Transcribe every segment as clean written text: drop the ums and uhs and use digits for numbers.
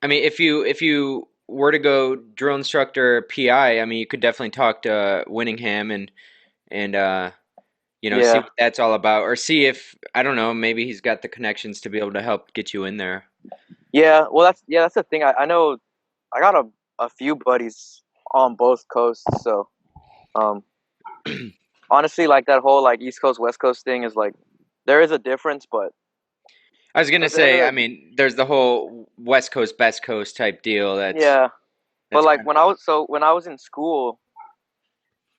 I mean, if you were to go drill instructor PI, I mean, you could definitely talk to Winningham and see Yeah. what that's all about, or see if I don't know, maybe he's got the connections to be able to help get you in there. Yeah. Well, that's the thing. I know I got a few buddies on both coasts, so um honestly, like that whole like East Coast West Coast thing is like there is a difference, but I was gonna at the end of say, I the mean, there's the whole West Coast, Best Coast type deal. That's yeah, but that's like kind of when I was in school,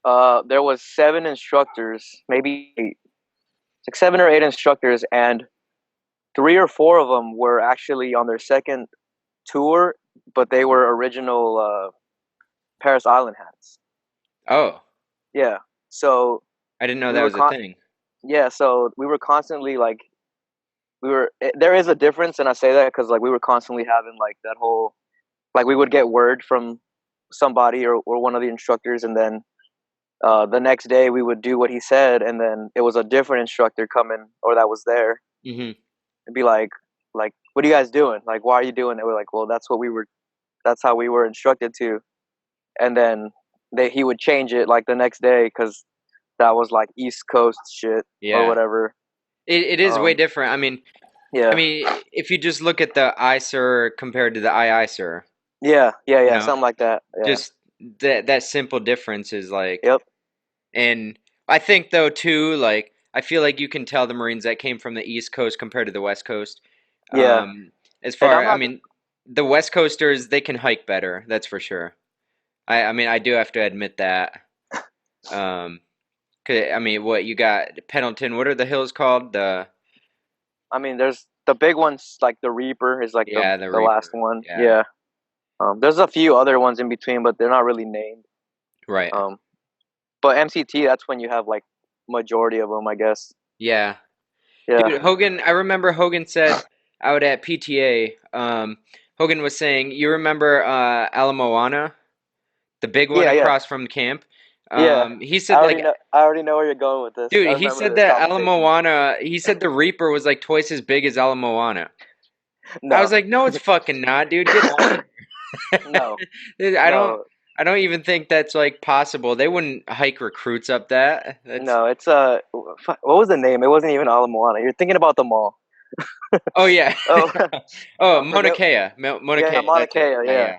there was seven instructors, maybe eight, like seven or eight instructors, and three or four of them were actually on their second tour, but they were original Paris Island hats. oh, Yeah, so I didn't know we that were was a thing. yeah, so we were constantly like there is a difference, and I say that because like we were constantly having like that whole like we would get word from somebody or one of the instructors, and then the next day we would do what he said, and then it was a different instructor coming or that was there Hmm. and be like what are you guys doing? Like why are you doing it? We're like, well, that's how we were instructed to, and then he would change it like the next day because that was like East Coast shit or Yeah, whatever. it is way Um, different. I yeah, mean, if you just look at the ISER compared to the IISER, yeah, yeah, you yeah, know, something like that. Yeah, just that simple difference is like, yep, and I think though too, like I feel like you can tell the Marines that came from the East Coast compared to the West Coast. yeah, As and far, I'm I not. mean, the West Coasters they can hike better, that's for sure. I mean, I do have to admit that. Um, 'Cause, I mean, what you got, Pendleton? What are the hills called? The I mean, there's the big ones like the Reaper is like Yeah, the the last Reaper. one. Yeah, Yeah. There's a few other ones in between, but they're not really named. right. Um, but MCT, that's when you have like majority of them, I guess. Yeah. Yeah. Dude, Hogan, I remember Hogan said out at PTA, Hogan was saying, you remember Alamoana, the big one Yeah, yeah, across from camp? yeah. He said like, I already know where you're going with this. I dude, he remember said this that conversation. Alamoana, he said the Reaper was like twice as big as Alamoana. I was No, like, no, it's fucking not, dude. Get out of here. no, Dude, no, I don't even think that's like possible. They wouldn't hike recruits up that. That's no. It's what was the name? It wasn't even Ala Moana. You're thinking about the mall. Oh yeah. Oh, Oh, I forget. Mauna Yeah, Kea, Mauna that's it. Kea. Yeah, Yeah, yeah.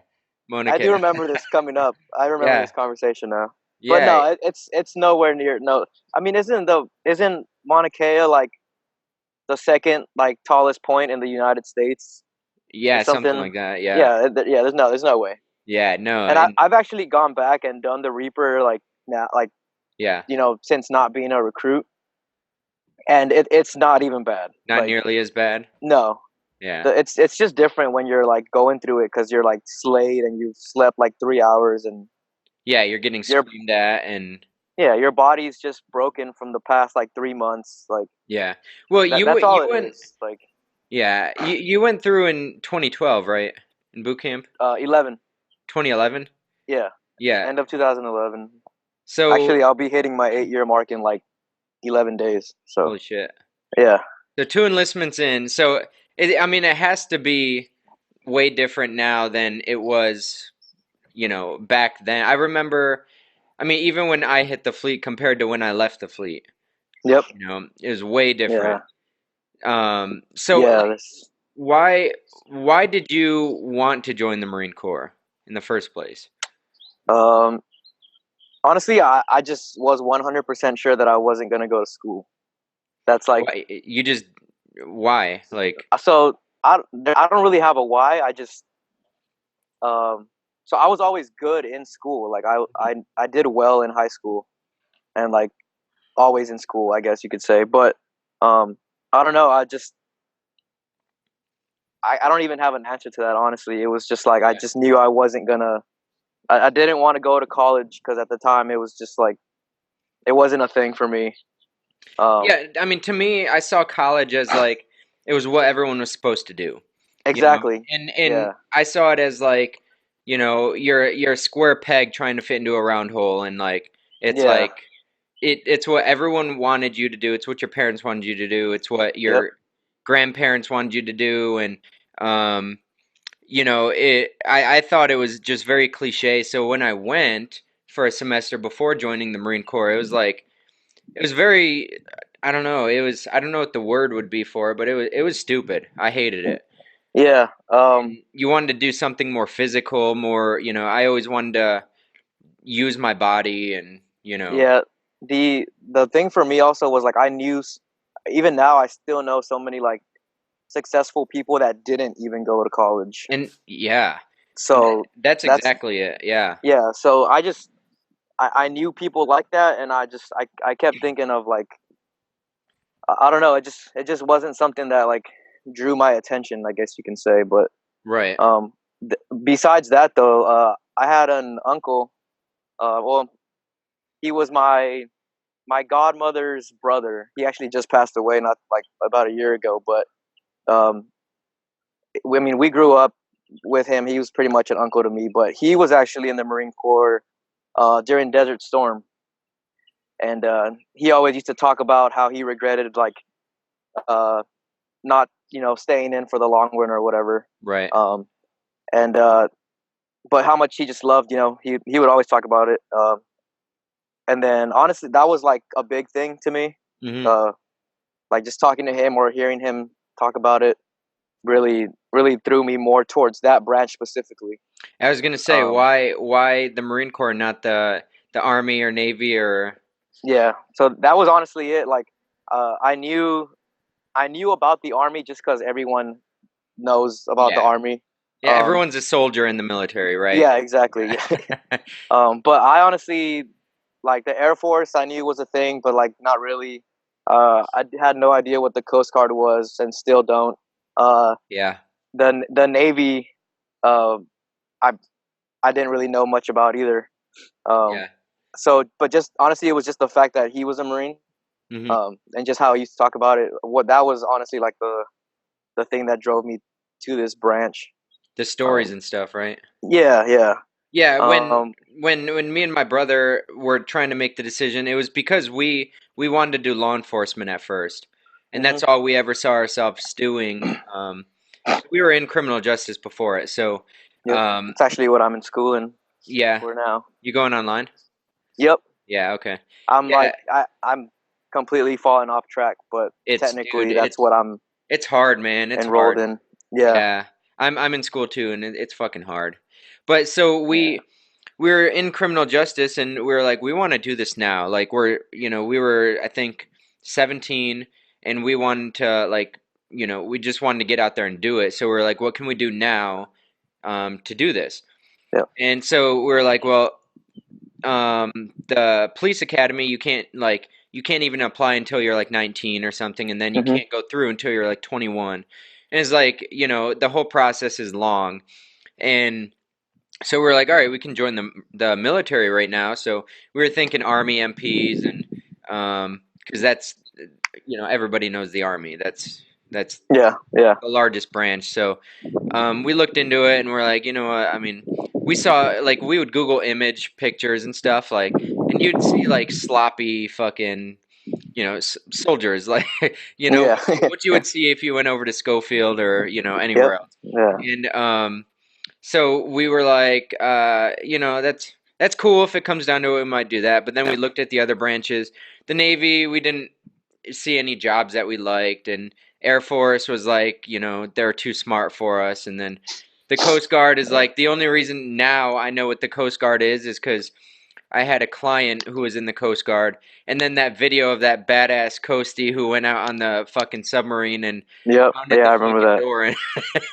Mauna I do Kea. remember this coming up. I remember Yeah. this conversation now. But Yeah. no, it's nowhere near. No, I mean, isn't Mauna Kea like the second like tallest point in the United States or Yeah, something something? like that. Yeah. Yeah, yeah. There's no way. Yeah, no, And and I've actually gone back and done the Reaper like now, like yeah, since not being a recruit, and it's not even bad. not Like nearly as bad. no, Yeah. it's just different when you're like going through it because you're like slayed and you've slept like 3 hours and Yeah, you're getting your screamed at and yeah your body's just broken from the past like 3 months. Like yeah. Well, that's all you it went is. Like yeah, you went through in 2012, right? In boot camp? 11. 2011? Yeah, Yeah. end of 2011. So, Actually, I'll be hitting my 8 year mark in like 11 days. So holy shit. yeah, So two enlistments in. So I mean, it has to be way different now than it was, back then. I remember, I mean, even when I hit the fleet compared to when I left the fleet, yep, it was way yeah, different. So yeah. like, why did you want to join the Marine Corps in the first place? Um, honestly, I just was 100% sure that I wasn't gonna go to school. That's like Why you just why? Like, so I don't really have a why. I just um so I was always good in school. Like I did well in high school and like always in school, I guess you could say. But um I don't know. I don't even have an answer to that. Honestly, it was just like I yeah. just knew I wasn't gonna. I didn't want to go to college because at the time it was just like it wasn't a thing for me. Um, Yeah, I mean, to me, I saw college as like it was what everyone was supposed to do, exactly. and Yeah. I saw it as like, you're a square peg trying to fit into a round hole, and like it's Yeah. like it's what everyone wanted you to do. It's what your parents wanted you to do. It's what Yep. your grandparents wanted you to do, and um, I thought it was just very cliche. So when I went for a semester before joining the Marine Corps, it was very, I don't know, I don't know what the word would be for it, but it was stupid. I hated it. Yeah. And you wanted to do something more physical, more, I always wanted to use my body and, Yeah. The thing for me also was like even now I still know so many like successful people that didn't even go to college. and yeah, So that's that's exactly it. Yeah. yeah. So I knew people like that, and I kept thinking of like I don't know. It just wasn't something that like drew my attention, I guess you can say. But Right. um, besides that, though, I had an uncle. Well, he was my godmother's brother. He actually just passed away not like about a year ago. But um, I mean, we grew up with him. He was pretty much an uncle to me. But he was actually in the Marine Corps during Desert Storm, and he always used to talk about how he regretted like uh, not staying in for the long run or whatever. Right. Um, and but how much he just loved, he would always talk about it. And then honestly, that was like a big thing to me. Hmm. Uh, like just talking to him or hearing him talk about it really really threw me more towards that branch specifically. I was gonna say, Um, why the Marine Corps, not the Army or Navy or yeah, so that was honestly it. Like I knew about the army just because everyone knows about the yeah. army. Yeah, Um, everyone's a soldier in the military, right? yeah, exactly. Yeah. But I honestly like the Air Force. I knew was a thing, but like not really. I had no idea what the Coast Guard was, and still don't. Uh, Yeah. the Navy, uh, I I didn't really know much about either. Um, Yeah. but just honestly, it was just the fact that he was a Marine, Hmm. and just how he used to talk about it. What that was honestly like the thing that drove me to this branch. The stories Um, and stuff, right? yeah, yeah, Yeah, um, when me and my brother were trying to make the decision, it was because we wanted to do law enforcement at first, and hmm that's all we ever saw ourselves doing. 'Cause we were in criminal justice before it, so yep. um, It's actually what I'm in school in yeah. for now. You going online? Yep. Yeah, okay. I'm Yeah, like I'm completely falling off track, but dude, technically that's what I'm it's hard, man. It's enrolled hard. in. Yeah. Yeah, I'm in school too, and it's fucking hard. But so Yeah. we're in criminal justice, and we were like, we want to do this now. Like we were, I think, 17, and we wanted to like, we just wanted to get out there and do it. So we are like, what can we do now, to do this? Yeah. And so we were like, well, the police academy, you can't even apply until you're like 19 or something, and then you Mhm. can't go through until you're like 21. And it's like, the whole process is long. And so we're like, all right, we can join the military right now. So we were thinking Army MPs, and because that's, everybody knows the Army. That's Yeah. Yeah. the largest branch. So we looked into it, and we're like, you know what? I mean, we saw, like, we would Google image pictures and stuff, like, and you'd see like sloppy fucking, soldiers, like, Yeah. what you would see if you went over to Schofield or Yep. anywhere else. Yeah. And so we were like, that's cool. If it comes down to it, we might do that. But then we looked at the other branches. The Navy, we didn't see any jobs that we liked, and Air Force was like, they're too smart for us. And then the Coast Guard is like, the only reason now I know what the Coast Guard is because I had a client who was in the Coast Guard, and then that video of that badass coastie who went out on the fucking submarine and Yep. pounded Yeah, the I remember fucking that. door.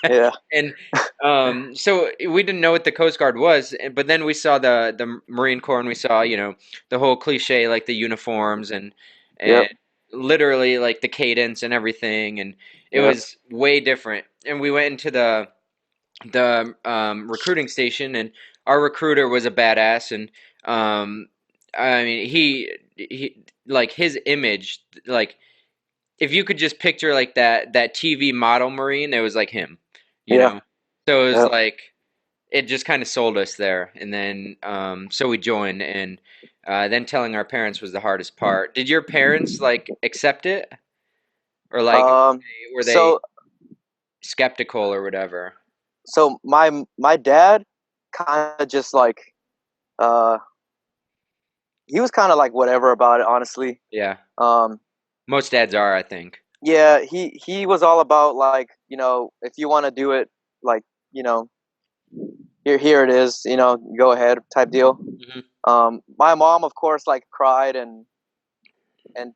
Yeah. And so we didn't know what the Coast Guard was, but then we saw the Marine Corps, and we saw, the whole cliche, like the uniforms and Yep. literally like the cadence and everything, and it Yep. was way different. And we went into the recruiting station, and our recruiter was a badass, and I mean he like his image, like if you could just picture like that TV model Marine, it was like him, you Yeah. know. So it was Yep. like it just kind of sold us there, and then so we joined, and then telling our parents was the hardest part. Did your parents like accept it, or like Um. were they So skeptical or whatever? so my dad kind of just like uh he was kind of like whatever about it, honestly. Yeah. Um, Most dads are, I think. yeah, he was all about like, if you want to do it, like, you know, here it is, go ahead type deal. Hmm. My mom, of course, like cried and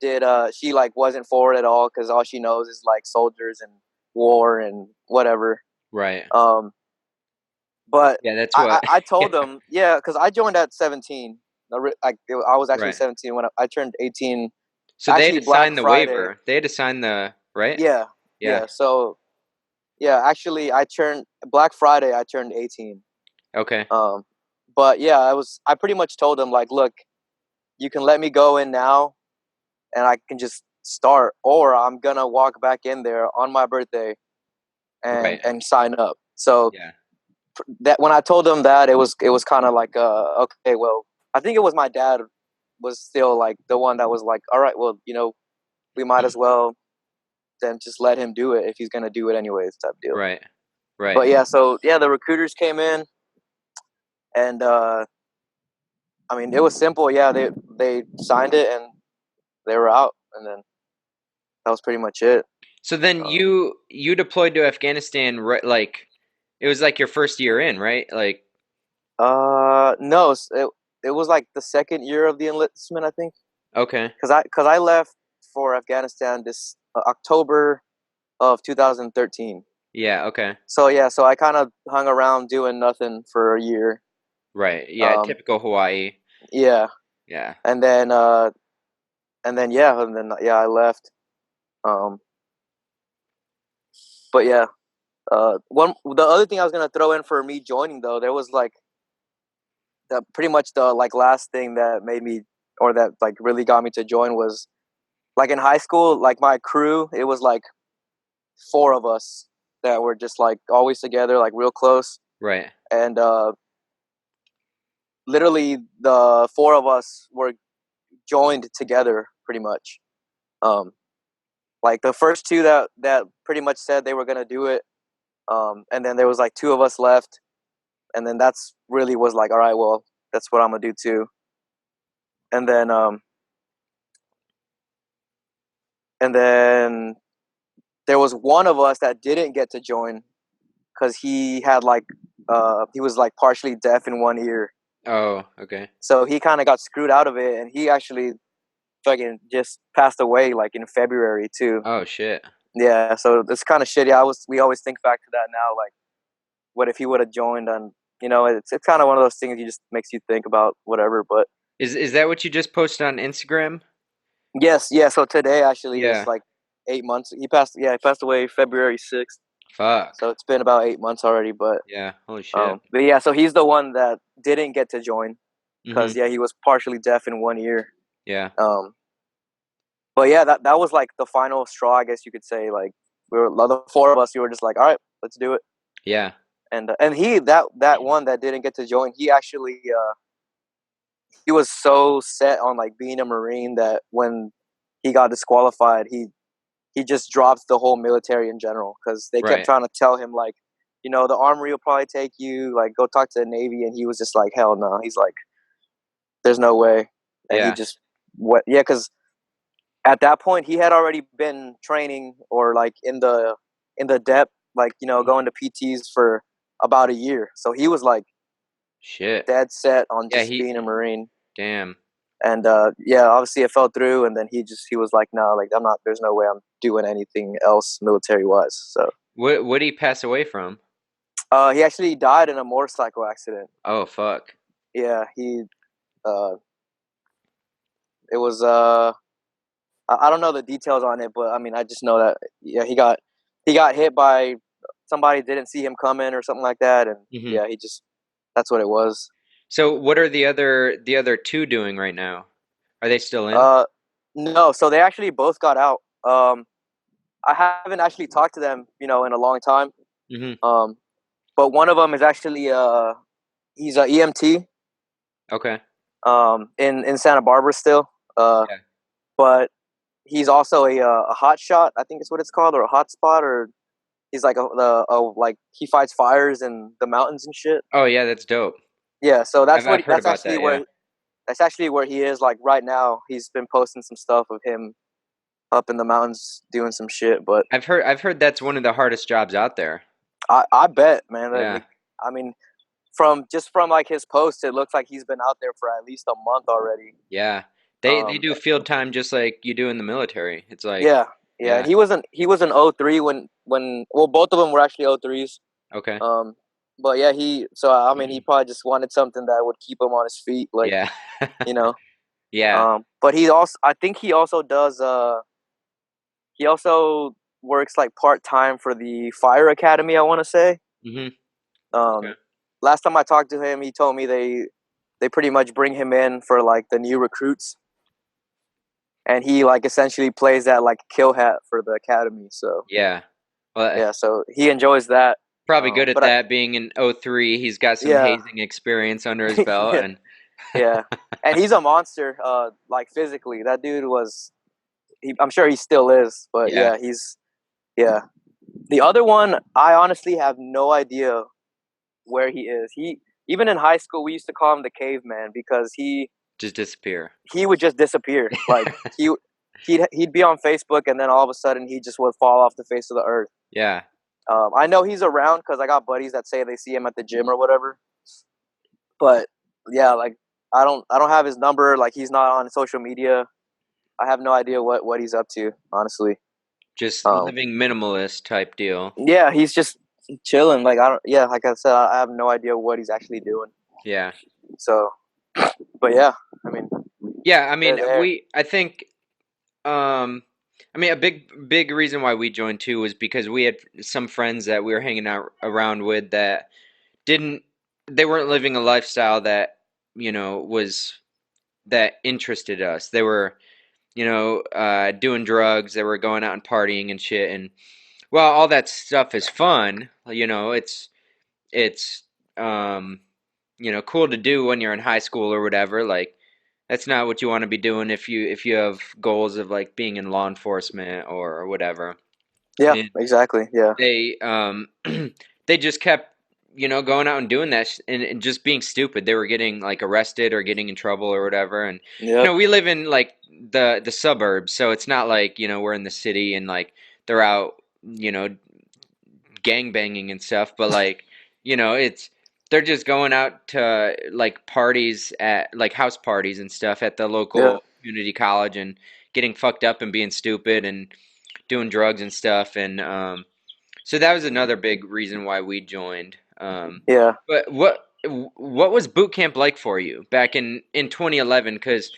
did she like wasn't for it at all because all she knows is like soldiers and war and whatever. Right. Um, but Yeah, that's I what. I, I Yeah. told them, yeah, because I joined at 17. I was actually Right. 17 when I turned 18. So they had Actually, to Black sign the Friday. waiver. They had to sign the right. Yeah, Yeah. yeah. So yeah, actually, I turned Black Friday. I turned 18. Okay. Um, but yeah, I pretty much told them like, look, you can let me go in now, and I can just start, or I'm gonna walk back in there on my birthday and Right. sign up. So Yeah. that when I told them that, it was kind of like okay, well, I think it was my dad was still like the one that was like, all right, well, we might as well then just let him do it if he's gonna do it anyways, type deal. Right. Right. But yeah, so yeah, the recruiters came in, and I mean, it was simple. Yeah, they signed it and they were out, and then that was pretty much it. So then Um, you deployed to Afghanistan, right? Like it was like your first year in, right? Like no, it was like the second year of the enlistment, I think, okay. because I left for Afghanistan this October of 2013. Yeah. Okay. So yeah, so I kind of hung around doing nothing for a year. Right. Yeah. Um, Typical Hawaii. yeah, Yeah. and then yeah, I left. Um, but yeah, the other thing I was gonna throw in for me joining though, there was like the pretty much the like last thing that made me or that like really got me to join was like in high school, like my crew, it was like four of us that were just like always together, like real close, Right. and literally the four of us were joined together pretty much. Um, like the first two that pretty much said they were gonna do it, and then there was like two of us left, and then that's really was like, all right, well, that's what I'm gonna do too. And then and then there was one of us that didn't get to join because he had like he was like partially deaf in one ear, Oh. Okay. so he kind of got screwed out of it, and he actually fucking just passed away like in February too. Oh shit. Yeah, so it's kind of shitty. We always think back to that now, like what if he would have joined? And it's kind of one of those things you just makes you think about whatever. But Is that what you just posted on Instagram? yes, yeah. So today actually is Yeah. like 8 months. He passed. Yeah, he passed away February 6th. Fuck. So it's been about 8 months already. But Yeah. Holy shit. but yeah, so he's the one that didn't get to join because Mhm. yeah, he was partially deaf in one ear. Yeah. Um, but yeah, that was like the final straw, I guess you could say. Like the four of us, we were just like, all right, let's do it. Yeah. And he that one that didn't get to join, he actually he was so set on like being a Marine that when he got disqualified, he just dropped the whole military in general because they kept Right. trying to tell him like, the Army will probably take you, like go talk to the Navy, and he was just like, hell no. He's like, there's no way, and he Yeah. just what? Yeah, because at that point he had already been training or like in the depth, like going to PTs for about a year, so he was like Shit. dead set on Yeah. just He. being a Marine. Damn. And yeah, obviously it fell through, and then he was like, no, like I'm not. There's no way I'm doing anything else military wise. So What did he pass away from? he actually died in a motorcycle accident. Oh fuck. Yeah, he uh, it was I don't know the details on it, but I mean I just know that yeah he got hit by somebody, didn't see him coming or something like that, and Mhm. yeah, he just that's what it was. So what are the other two doing right now? Are they still in? Uh, no, so they actually both got out. I haven't actually talked to them, in a long time. Mhm. Um, but one of them is actually he's a EMT Okay. in Santa Barbara still. Yeah. But he's also a hot shot, I think is what it's called, or a hot spot, or He's like like he fights fires in the mountains and shit. Oh yeah, that's dope. Yeah, so I've heard about that. Yeah, that's actually where he is like right now. He's been posting some stuff of him up in the mountains doing some shit. But I've heard that's one of the hardest jobs out there. I bet, man. Yeah, I mean, from like his post, it looks like he's been out there for at least a month already. yeah. They Um, do field time just like you do in the military. It's like, yeah, yeah, and yeah, he was an 03 when well both of them were actually 03s. okay, Um, but yeah, so I mean he probably just wanted something that would keep him on his feet, like yeah, you know. yeah. But I think he also works like part time for the fire academy. I want to say. Hmm. Um, Okay. last time I talked to him, he told me they pretty much bring him in for like the new recruits, and he like essentially plays that like kill hat for the academy. So Yeah. Well, yeah, so he enjoys that. probably good at But that. Being in '03, he's got some yeah, hazing experience under his belt, yeah, and yeah, and he's a monster. Like physically, that dude was. I'm sure he still is, but yeah, yeah, yeah. The other one, I honestly have no idea where he is. He even in high school, we used to call him the caveman because just disappear. he would just disappear. Like he'd be on Facebook, and then all of a sudden he just would fall off the face of the earth. Yeah, I know he's around because I got buddies that say they see him at the gym or whatever. But yeah, like I don't have his number. Like he's not on social media. I have no idea what he's up to, honestly. just Um, living minimalist type deal. yeah, he's just chilling. Like I don't. Yeah, like I said, I have no idea what he's actually doing. Yeah, So, but yeah, I mean, yeah. I they're mean, there. I think, um, I mean, a big reason why we joined too was because we had some friends that we were hanging out around with that didn't, they weren't living a lifestyle that was that interested us. They were doing drugs. They were going out and partying and shit. And well, all that stuff is fun. It's um, cool to do when you're in high school or whatever. Like that's not what you want to be doing if you have goals of like being in law enforcement or whatever. Yeah, And exactly. Yeah. they they just kept going out and doing that and just being stupid. They were getting like arrested or getting in trouble or whatever. And Yep. we live in like the suburbs, so it's not like we're in the city and like they're out gang banging and stuff. But like it's they're just going out to like parties at like house parties and stuff at the Yeah. local community college and getting fucked up and being stupid and doing drugs and stuff. And so that was another big reason why we joined. Yeah. But what was boot camp like for you back in 2011? Because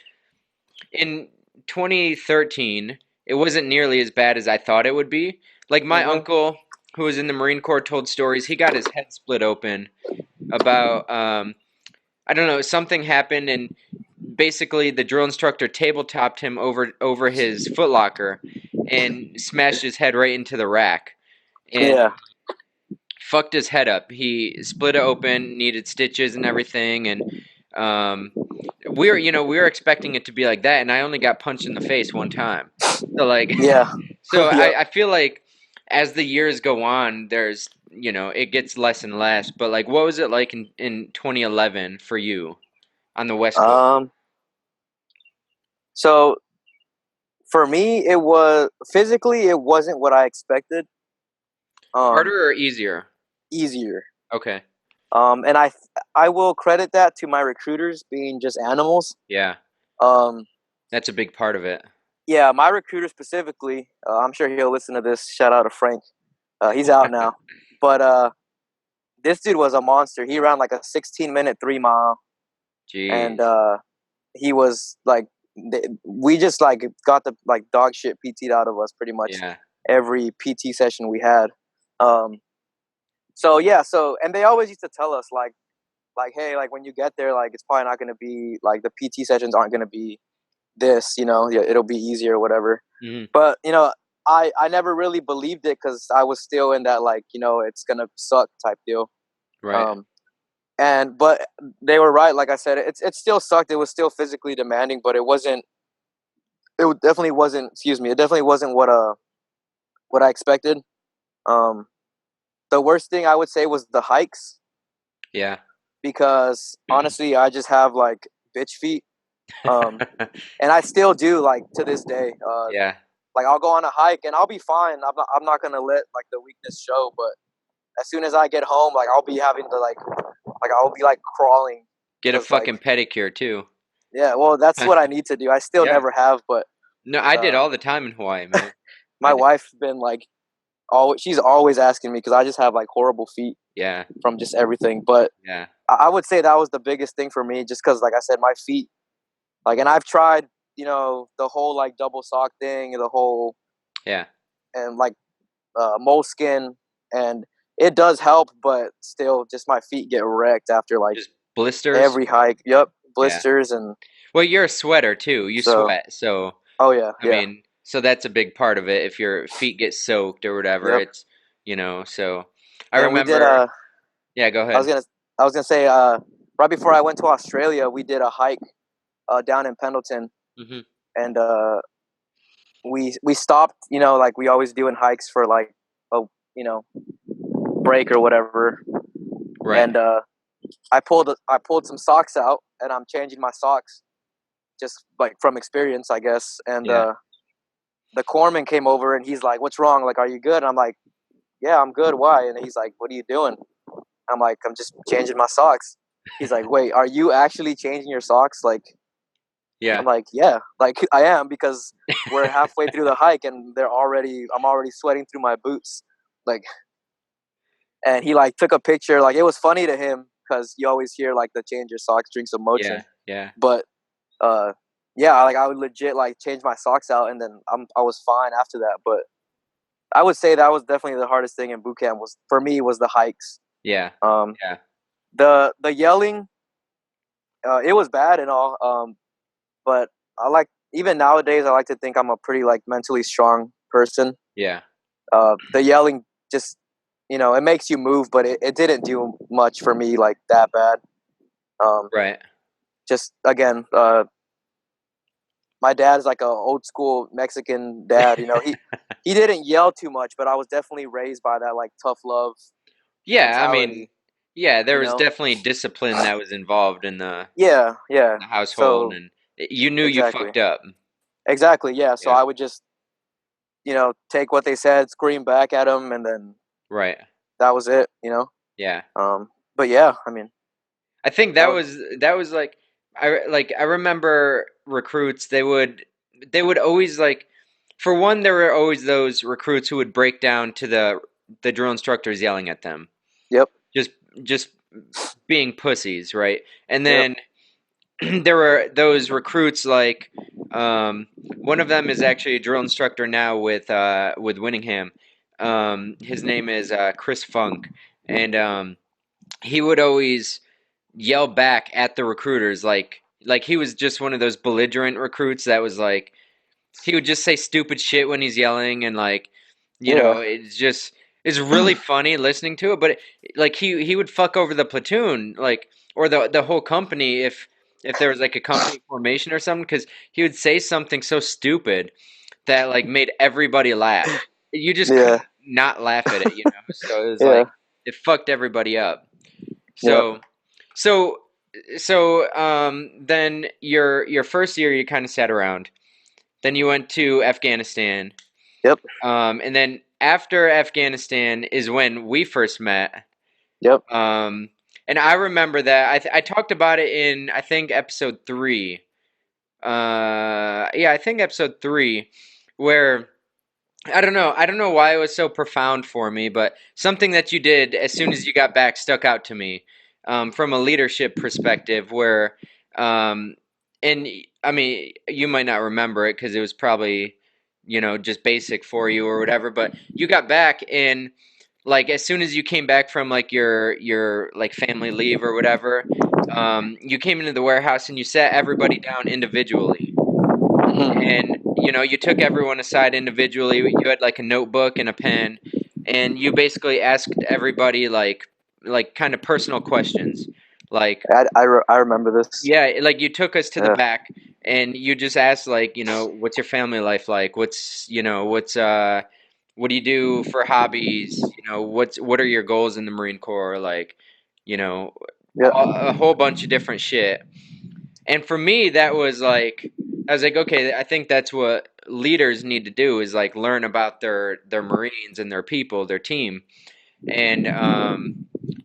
in 2013, it wasn't nearly as bad as I thought it would be. Like my Mhm. uncle, who was in the Marine Corps, told stories. He got his head split open about I don't know, something happened and basically the drill instructor tabletopped him over his footlocker and smashed his head right into the rack. And Yeah. fucked his head up. He split it open, needed stitches and everything, and um, we were expecting it to be like that, and I only got punched in the face one time. So like, Yeah. so Yep. I feel like as the years go on, there's it gets less and less. But like, what was it like in 2011 for you on the West Coast? Um. So for me, it was physically it wasn't what I expected. Um. Harder or easier? Easier. Okay, And I will credit that to my recruiters being just animals. yeah, Um. that's a big part of it. Yeah, my recruiter specifically. I'm sure he'll listen to this. Shout out to Frank. He's out now, but this dude was a monster. He ran like a 16-minute 3 mile, and Jeez, he was like, we just like got the like dog shit PT'd out of us pretty much yeah, every PT session we had. Um, so yeah, and they always used to tell us like hey, like when you get there, like it's probably not gonna be like the PT sessions aren't gonna be this, yeah, it'll be easier or whatever. hmm, But I never really believed it because I was still in that like it's gonna suck type deal. right, Um, but they were right. Like I said, it still sucked. It was still physically demanding, but it wasn't. Definitely wasn't. Excuse me. It definitely wasn't what I expected. Um, the worst thing I would say was the hikes Yeah. because honestly, I just have like bitch feet. Um, and I still do like to this day. Yeah. Like I'll go on a hike and I'll be fine. I'm not gonna let like the weakness show. But as soon as I get home, like I'll be having to like I'll be like crawling Get a because like fucking pedicure too. yeah. Well, that's what I need to do. I still Yeah. never have, but No, I did uh, all the time in Hawaii, man. I my did. wife's been like always she's always asking me because I just have like horrible feet Yeah. from just everything. But Yeah. I would say that was the biggest thing for me, just because like I said, my feet like, and I've tried the whole like double sock thing, the whole Yeah. and like moleskin, and it does help, but still, just my feet get wrecked after like Just blisters. every hike. Yep, Yeah. blisters, and Well, you're a sweater too. You so sweat, so oh yeah, I yeah, mean, so that's a big part of it. If your feet get soaked or whatever, yep. it's so I And we did remember. Yeah, go I was ahead. gonna I was gonna say right before I went to Australia, we did a hike down in Pendleton, Hmm. and we stopped, like we always do in hikes for like a you know break or whatever, Right. and I pulled some socks out, and I'm changing my socks just like from experience, I guess. And Yeah. the corpsman came over and he's like, "What's wrong? Like, are you good?" And I'm like, "Yeah, I'm good. Why?" And he's like, "What are you doing?" I'm like, "I'm just changing my socks." He's like, "Wait, are you actually changing your socks?" Like, Yeah. I'm like, "Yeah, like I am because we're halfway through the hike and I'm already sweating through my boots." Like, and he like took a picture. Like, it was funny to him because you always hear like the change your socks, drink some motion. Yeah. Yeah. But uh, yeah, like I would legit like change my socks out, and then I was fine after that. But I would say that was definitely the hardest thing in boot camp was for me was the hikes. Yeah. Um, Yeah. the yelling, it was bad and all. But I like even nowadays I like to think I'm a pretty like mentally strong person. Yeah. The yelling just it makes you move, but it didn't do much for me like that bad. Um, Right. just again, my dad's like a old school Mexican dad. He didn't yell too much, but I was definitely raised by that like tough love Yeah. I mean, mentality. yeah, there You was know? definitely discipline that was involved in Yeah, yeah. the household, So and you knew you exactly, fucked up. exactly. Yeah. So Yeah. I would just take what they said, scream back at them, and then Right. that was it. You know. Yeah. But yeah, I mean I think that was that was I remember recruits they would always like for one there were always those recruits who would break down to the drill instructors yelling at them. yep, Just just being pussies, right? And yep. then there were those recruits like one of them is actually a drill instructor now with Winningham. His name is Chris Funk, and he would always yell back at the recruiters like he was just one of those belligerent recruits that was like he would just say stupid shit when he's yelling and like Yeah. it's really funny listening to it, but like he would fuck over the platoon like or the whole company if there was like a company formation or something because he would say something so stupid that like made everybody laugh. You just Yeah. couldn't not laugh at it, so it was Yeah. like it fucked everybody up. Yep. So so then your first year you kind of sat around. Then you went to Afghanistan. Yep. And then after Afghanistan is when we first met. Yep. Um, and I remember that I talked about it in I think episode 3. Yeah, I think episode 3 where I don't know why it was so profound for me, but something that you did as soon as you got back stuck out to me from a leadership perspective. Where, um, and I mean, you might not remember it because it was probably just basic for you or whatever. But you got back and like as soon as you came back from like your like family leave or whatever, you came into the warehouse and you sat everybody down individually Mhm. and you took everyone aside individually. You had like a notebook and a pen, and you basically asked everybody like kind of personal questions, like I remember this. yeah, like you took us to the Yeah. back and you just asked like what's your family life like? What's what do you do for hobbies? What are your goals in the Marine Corps? Like, you know, Yeah. a whole bunch of different shit. And for me, that was like, I was like, okay, I think that's what leaders need to do is like learn about their Marines and their people, their team. And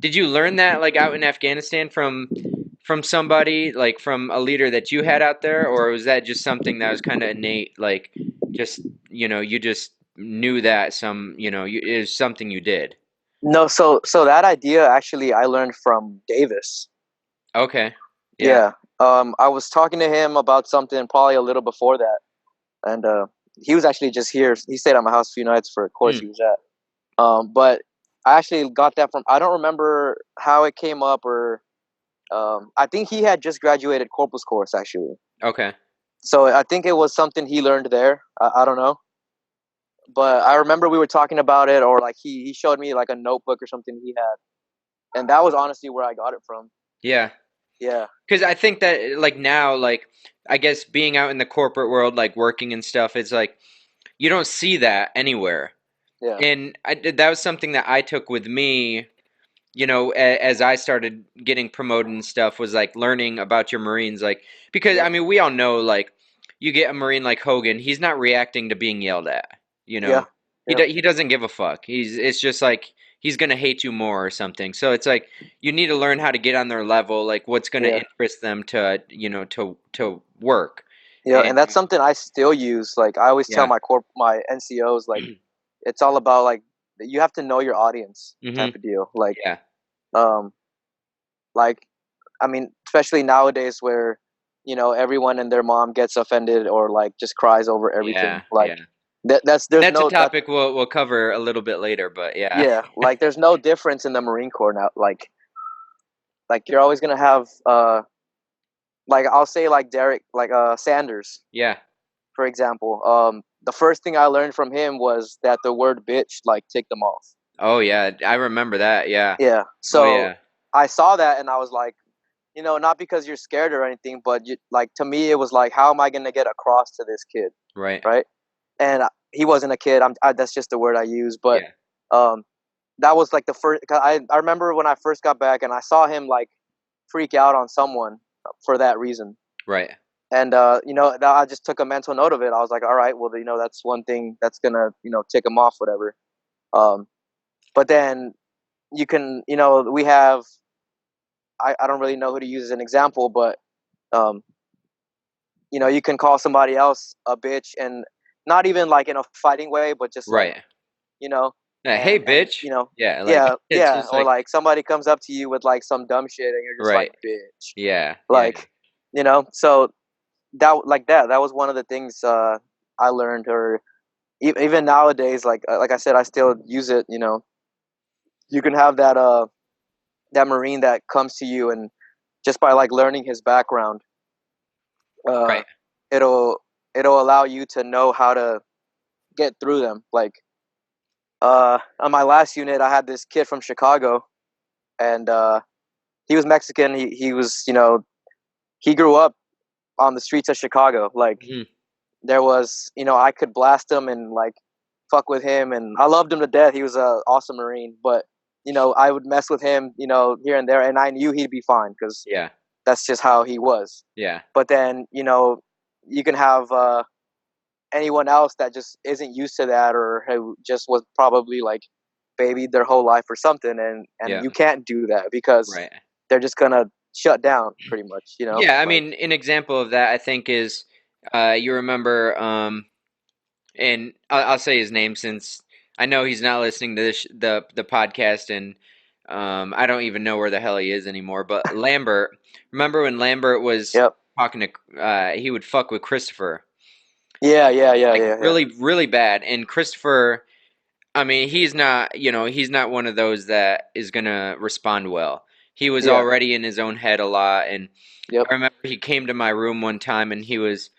did you learn that like out in Afghanistan from somebody like from a leader that you had out there, or was that just something that was kind of innate, like just you just knew that it was something you did? No, so that idea actually I learned from Davis. Okay, yeah, Yeah. I was talking to him about something probably a little before that, and he was actually just here. He stayed at my house a few nights for a course mm, he was at. But I actually got that from. I don't remember how it came up, or I think he had just graduated corporal's course actually. okay, So I think it was something he learned there. I don't know, but I remember we were talking about it, or like he showed me like a notebook or something he had, and that was honestly where I got it from. yeah. Yeah, Because I think that like now, like I guess being out in the corporate world, like working and stuff, it's like you don't see that anywhere. yeah, And that was something that I took with me, as I started getting promoted and stuff, was like learning about your Marines, like because yep, I mean we all know like you get a Marine like Hogan, he's not reacting to being yelled at, you yeah, know, yep, he doesn't give a fuck. It's just like he's gonna hate you more or something. So it's like you need to learn how to get on their level, like what's gonna yeah, interest them to to work, yeah. and And that's something I still use. Like I always tell yeah, my NCOs, like it's all about like you have to know your audience type hmm of deal. yeah, Um, like I mean, especially nowadays where everyone and their mom gets offended or like just cries over everything. yeah, Like yeah. that's And there's that's a no that topic we'll cover a little bit later, but yeah. yeah, like there's no difference in the Marine Corps now. Like you're always gonna have like I'll say like Derek like Sanders Yeah. for example. The first thing I learned from him was that the word bitch like ticked them off. Oh yeah, I remember that. Yeah. Yeah. Oh So yeah. I saw that and I was like, not because you're scared or anything, but like to me it was like, how am I gonna get across to this kid, Right. right? And he wasn't a kid. That's just the word I use, but Yeah. um, that was like the first. 'Cause I remember when I first got back and I saw him like freak out on someone for that reason, Right. and that I just took a mental note of it. I was like, all right, well, that's one thing that's gonna tick him off, whatever. Um, but then you can, we have. I don't really know who to use as an example, but um, you can call somebody else a bitch, and not even like in a fighting way, but just like Right. you know Yeah, hey and bitch. Yeah, like yeah, it's yeah, just or like like somebody comes up to you with like some dumb shit and you're just like, right. bitch, Yeah. Yeah. like so that was one of the things I learned, or even nowadays, like I said, I still use it. You can have that Marine that comes to you, and just by like learning his background, uh Right. it'll allow you to know how to get through them. Like on my last unit I had this kid from Chicago, and he was Mexican. He was, he grew up on the streets of Chicago. Like Hmm. there was, I could blast him and like fuck with him, and I loved him to death. He was a awesome Marine, but I would mess with him, here and there, and I knew he'd be fine because Yeah. that's just how he was. Yeah. But then, you can have anyone else that just isn't used to that, or who just was probably like babied their whole life or something, and Yeah. you can't do that because Right. they're just gonna shut down pretty much, Yeah, I like mean, an example of that I think is you remember and I'll say his name since I know he's not listening to the podcast, and I don't even know where the hell he is anymore. But Lambert, remember when Lambert was yep, talking to he would fuck with Christopher yeah, yeah, yeah, like yeah, yeah, really really bad, and Christopher. I mean, he's not he's not one of those that is gonna respond well. He was yeah, already in his own head a lot, and yep, I remember he came to my room one time and he was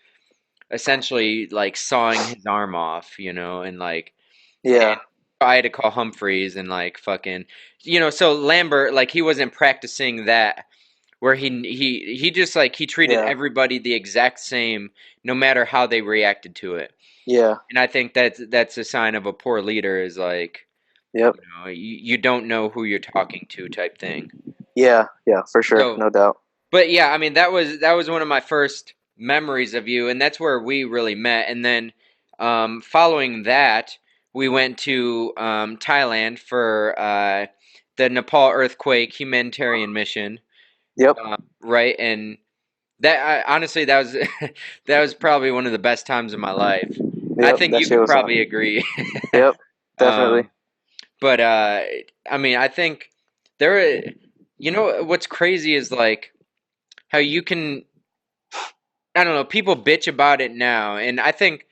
essentially like sawing his arm off, and like yeah, and I had to call Humphreys and like fucking so Lambert like he wasn't practicing that where he just like he treated yeah, everybody the exact same no matter how they reacted to it. Yeah. And I think that's a sign of a poor leader is like, Yep. you don't know who you're talking to type thing. Yeah. Yeah. For sure. So, No doubt. but yeah, I mean that was one of my first memories of you, and that's where we really met. And then following that, we went to Thailand for the Nepal earthquake humanitarian mission, Yep. right? And honestly, that was that was probably one of the best times of my life. I Yep. think That you shit could was probably agree. Yep. Definitely. um, but I mean, I think there. What's crazy is like how you can. I don't know. People bitch about it now, and I think.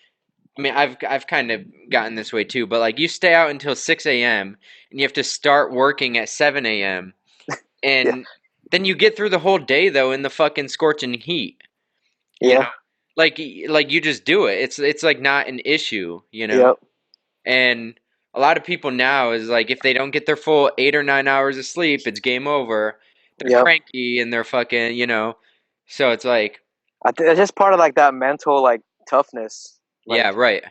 I mean, I've kind of gotten this way too, but like you stay out until 6 a.m. and you have to start working at 7 a.m. Yeah. and then you get through the whole day though in the fucking scorching heat. You know, Yeah. like you just do it. It's like not an issue. Yep. And a lot of people now is like if they don't get their full 8 or 9 hours of sleep, it's game over. They're Yep. cranky and they're fucking. So it's like, It's just part of like that mental like toughness. yeah, Like right.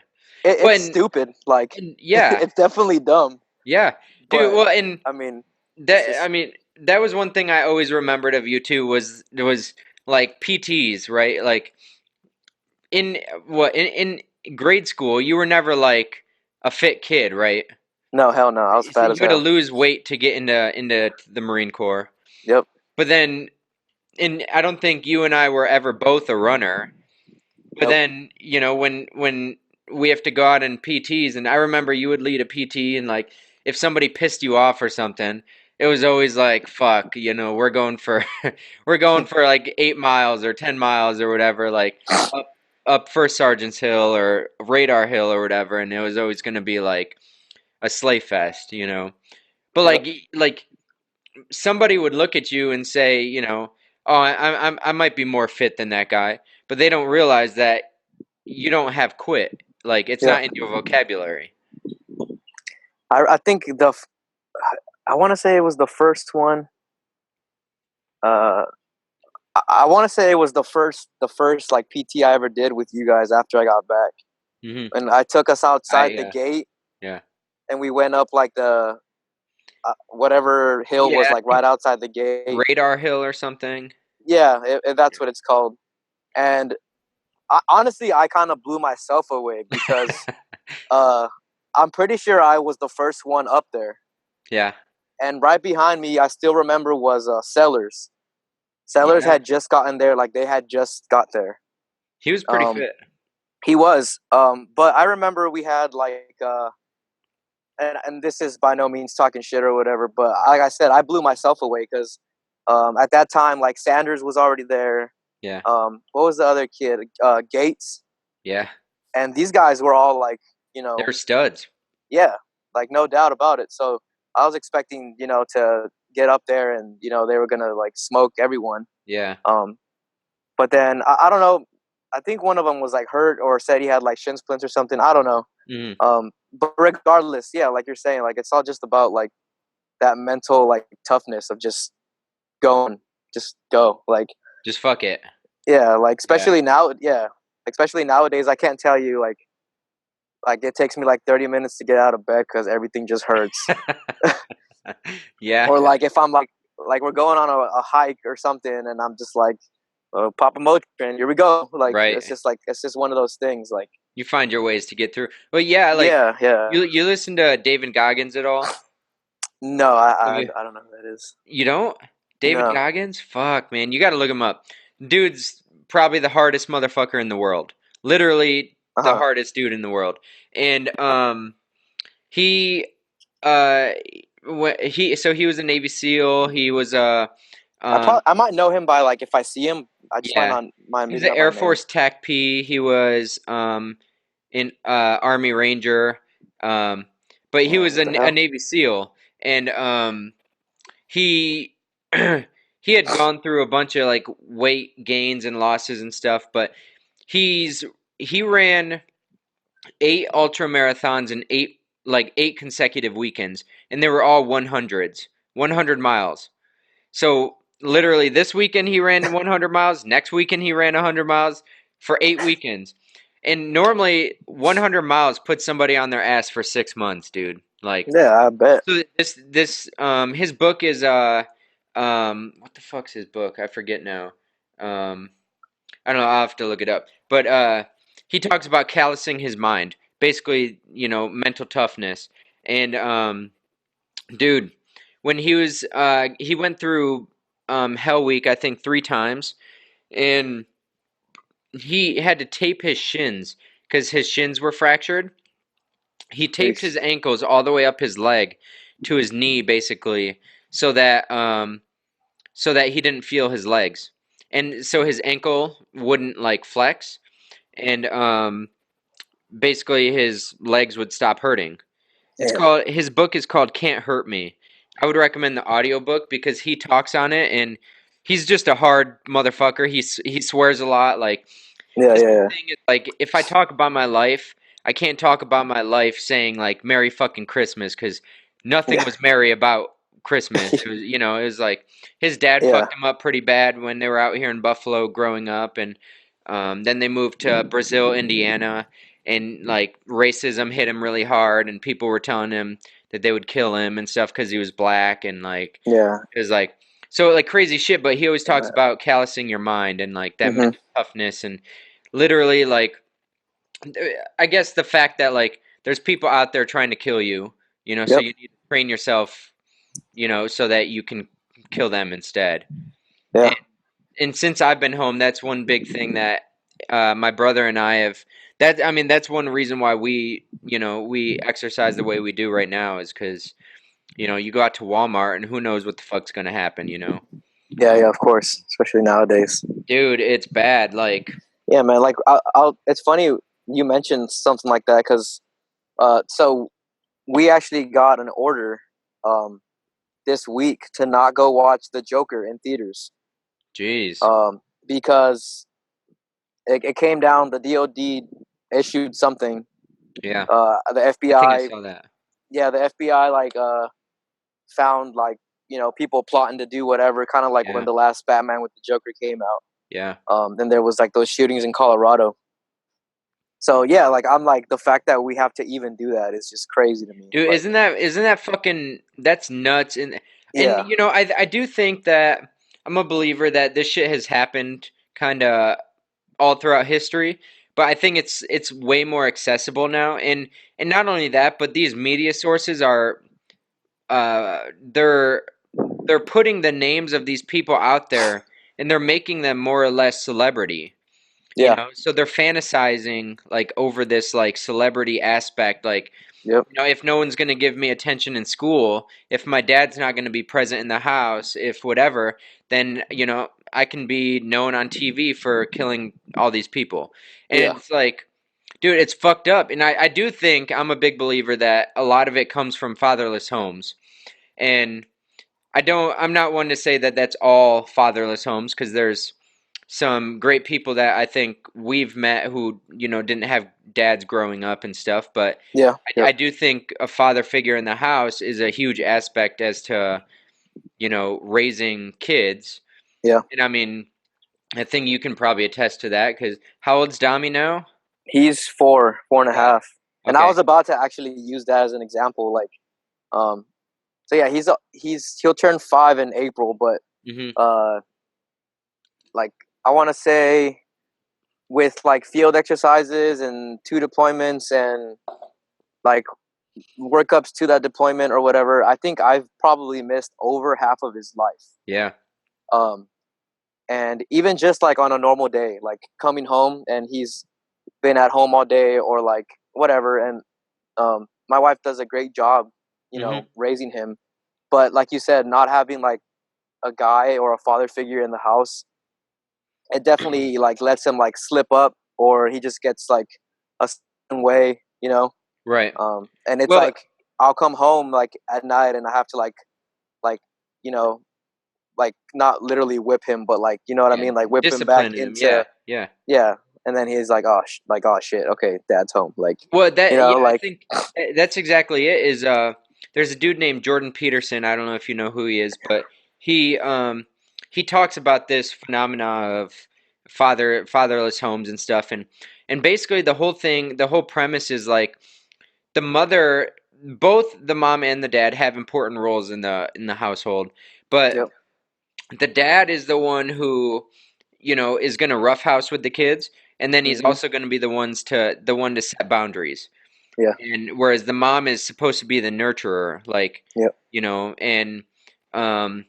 Well, it's stupid. Like and yeah, it's definitely dumb. yeah, dude. But Well, and I mean, it's that I just mean that was one thing I always remembered of you too was like PTs, right? Like in what in grade school, you were never like a fit kid, right? no hell no. I was So fat as you had to hell. lose weight to get into the Marine Corps. Yep. But then, and I don't think you and I were ever both a runner. But Nope. then, when we have to go out in PTs, and I remember you would lead a PT, and like if somebody pissed you off or something, it was always like, "Fuck," we're going for we're going for like 8 miles or 10 miles or whatever, like up First Sergeant's Hill or Radar Hill or whatever, and it was always going to be like a sleigh fest. But Yep. like somebody would look at you and say, oh, I might be more fit than that guy, but they don't realize that you don't have quit. Like it's Yeah. not in your vocabulary. I think I want to say it was the first one. Uh, I want to say it was the first like PT I ever did with you guys after I got back, Hmm. and I took us I outside the gate yeah and we went up like the whatever hill was yeah like right outside the gate. Radar Hill or something. Yeah, that's what it's called. And honestly, I kind of blew myself away because uh, I'm pretty sure I was the first one up there, Yeah, and right behind me, I still remember was Sellers. Sellers yeah. had just gotten there, like they had just got there. He was pretty Um, fit. he was, but I remember we had like, and this is by no means talking shit or whatever, but like I said, I blew myself away because at that time, like Sanders was already there. Yeah, What was the other kid? Gates, yeah. and these guys were all like, you know, They're studs. yeah, like no doubt about it. So I was expecting, to get up there and they were gonna like smoke everyone. Yeah. Um, but then I don't know. I think one of them was like hurt or said he had like shin splints or something. I don't know. Hmm. But regardless, yeah, like you're saying, like it's all just about like that mental like toughness of just going, just go. Like Just fuck it. yeah, like Yeah. especially now, yeah, especially nowadays, I can't tell you like it takes me like 30 minutes to get out of bed because everything just hurts. Yeah. Or like if I'm like we're going on a hike or something, and I'm just like, pop a Motrin, here we go. Like Right. it's just one of those things. Like You find your ways to get through. Well, yeah. Like yeah, yeah. you listen to David Goggins at all? No, Have you? I don't know who that is. You don't? David No. Goggins? Fuck, man. You got to look him up. Dude's probably the hardest motherfucker in the world. Literally Uh the huh. hardest dude in the world. And he uh he was a Navy SEAL. He was I might know him by like if I see him. I just might yeah. not mind He was meeting an up Air by name. Force TAC P. He was in Army Ranger. Um but he was What the a hell? Navy SEAL, and he he had gone through a bunch of like weight gains and losses and stuff, but he's he ran 8 ultra marathons in eight consecutive weekends, and they were all 100s, 100 miles. So literally this weekend he ran 100 miles, next weekend he ran 100 miles for 8 weekends. And normally 100 miles puts somebody on their ass for 6 months, dude. Like, Yeah, I bet. so his book is what the fuck's his book? I forget now. Um, I don't know. I'll have to look it up. But he talks about callousing his mind, basically, mental toughness. And dude, when he went through Hell Week, I think 3 times, and he had to tape his shins because his shins were fractured. He taped his Jeez. ankles all the way up his leg to his knee, basically, so that he didn't feel his legs, and so his ankle wouldn't like flex, and basically his legs would stop hurting. Damn. His book is called Can't Hurt Me. I would recommend the audiobook because he talks on it, and he's just a hard motherfucker. He swears a lot. Like, Yeah, his yeah, whole yeah. thing is like, if I talk about my life, I can't talk about my life saying like Merry fucking Christmas, because nothing Yeah. was merry about Christmas. It was, it was like his dad Yeah. fucked him up pretty bad when they were out here in Buffalo growing up, and then they moved to Brazil, Indiana, and like racism hit him really hard, and people were telling him that they would kill him and stuff because he was black, and like Yeah. it was like, so like crazy shit. But he always talks about callousing your mind and like that Mm-hmm. mental toughness, and literally like, I guess the fact that like there's people out there trying to kill you, so Yep. you need to train yourself, so that you can kill them instead. Yeah. And and since I've been home, that's one big thing that my brother and I have. That I mean, that's one reason why we exercise the way we do right now, is because you go out to Walmart and who knows what the fuck's gonna happen. Yeah, yeah, of course, especially nowadays. Dude, it's bad. Like, Yeah, man. Like, I'll. It's funny you mentioned something like that because, so we actually got an order, um, this week to not go watch the Joker in theaters, jeez, because it came down. The DoD issued something. yeah, The I think I FBI, saw that. yeah, the FBI like found like people plotting to do whatever, kind of like when Yeah, the last Batman with the Joker came out. yeah. Then there was like those shootings in Colorado. So yeah, like I'm like the fact that we have to even do that is just crazy to me. Dude, Like isn't that fucking that's nuts, and yeah, I do think that I'm a believer that this shit has happened kind of all throughout history, but I think it's way more accessible now, and not only that, but these media sources are uh they're they're putting the names of these people out there, and they're making them more or less celebrity. yeah, So they're fantasizing like over this like celebrity aspect, like, yep, if no one's going to give me attention in school, if my dad's not going to be present in the house, if whatever, then, I can be known on TV for killing all these people. yeah, And it's like, dude, it's fucked up. And I do think I'm a big believer that a lot of it comes from fatherless homes. And I'm not one to say that that's all fatherless homes, because there's some great people that I think we've met who, didn't have dads growing up and stuff, but yeah, I yep, do think a father figure in the house is a huge aspect as to, raising kids. yeah. And I mean, I think you can probably attest to that, because how old's Dami now? He's four and a Yeah. half, and I Okay. was about to actually use that as an example. Like, um, so yeah, he'll turn 5 in April, but Hmm. uh, like I want to say with like field exercises and 2 deployments and like workups to that deployment or whatever, I think I've probably missed over half of his life. Yeah. Um, and even just like on a normal day, like coming home and he's been at home all day or like whatever, and my wife does a great job, Hmm. raising him. But like you said, not having like a guy or a father figure in the house, it definitely like lets him like slip up, or he just gets like a certain way. Right. And it's Well, like I'll come home like at night and I have to like you know like not literally whip him, but like you know what I yeah, mean, like whip him back discipline him. into Yeah. Yeah. yeah. And then he's like, oh shit, okay, dad's home. Like Well, yeah, I like think that's exactly it. Is there's a dude named Jordan Peterson. I don't know if you know who he is, but he um he talks about this phenomena of fatherless homes and stuff, and basically the whole premise is like the mother, both the mom and the dad have important roles in the household, but Yep. the dad is the one who, is going to roughhouse with the kids, and then he's Hmm. also going to be the one to set boundaries. Yeah. And whereas the mom is supposed to be the nurturer, like, Yep. and um,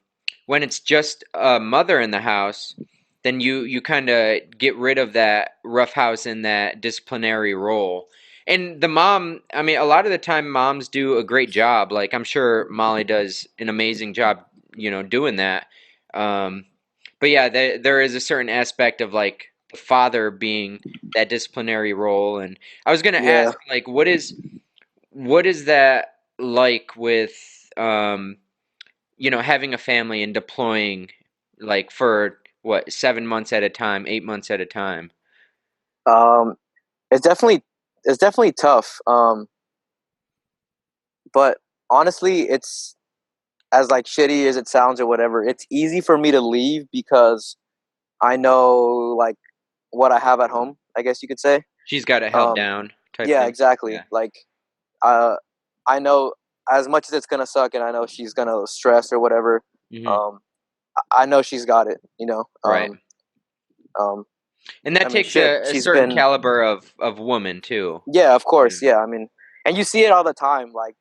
when it's just a mother in the house, then you kind of get rid of that roughhouse and that disciplinary role. And the mom, I mean, a lot of the time moms do a great job. Like I'm sure Molly does an amazing job, doing that. Um, but yeah, there is a certain aspect of like the father being that disciplinary role. And I was gonna Yeah. ask, like, what is that like with having a family and deploying like for what, 7 months at a time, 8 months at a time? Um, it's definitely tough. But honestly, it's as like shitty as it sounds or whatever. It's easy for me to leave because I know like what I have at home. I guess you could say. She's got it held Um, down type yeah, thing. exactly. Yeah. Like, uh, I know as much as it's gonna suck, and I know she's gonna stress or whatever. Hmm. Um, I know she's got it. Right. Um, And I that mean, takes shit. a She's certain been, caliber of woman too. yeah, of You course, know. yeah. I mean, and you see it all the time. Like,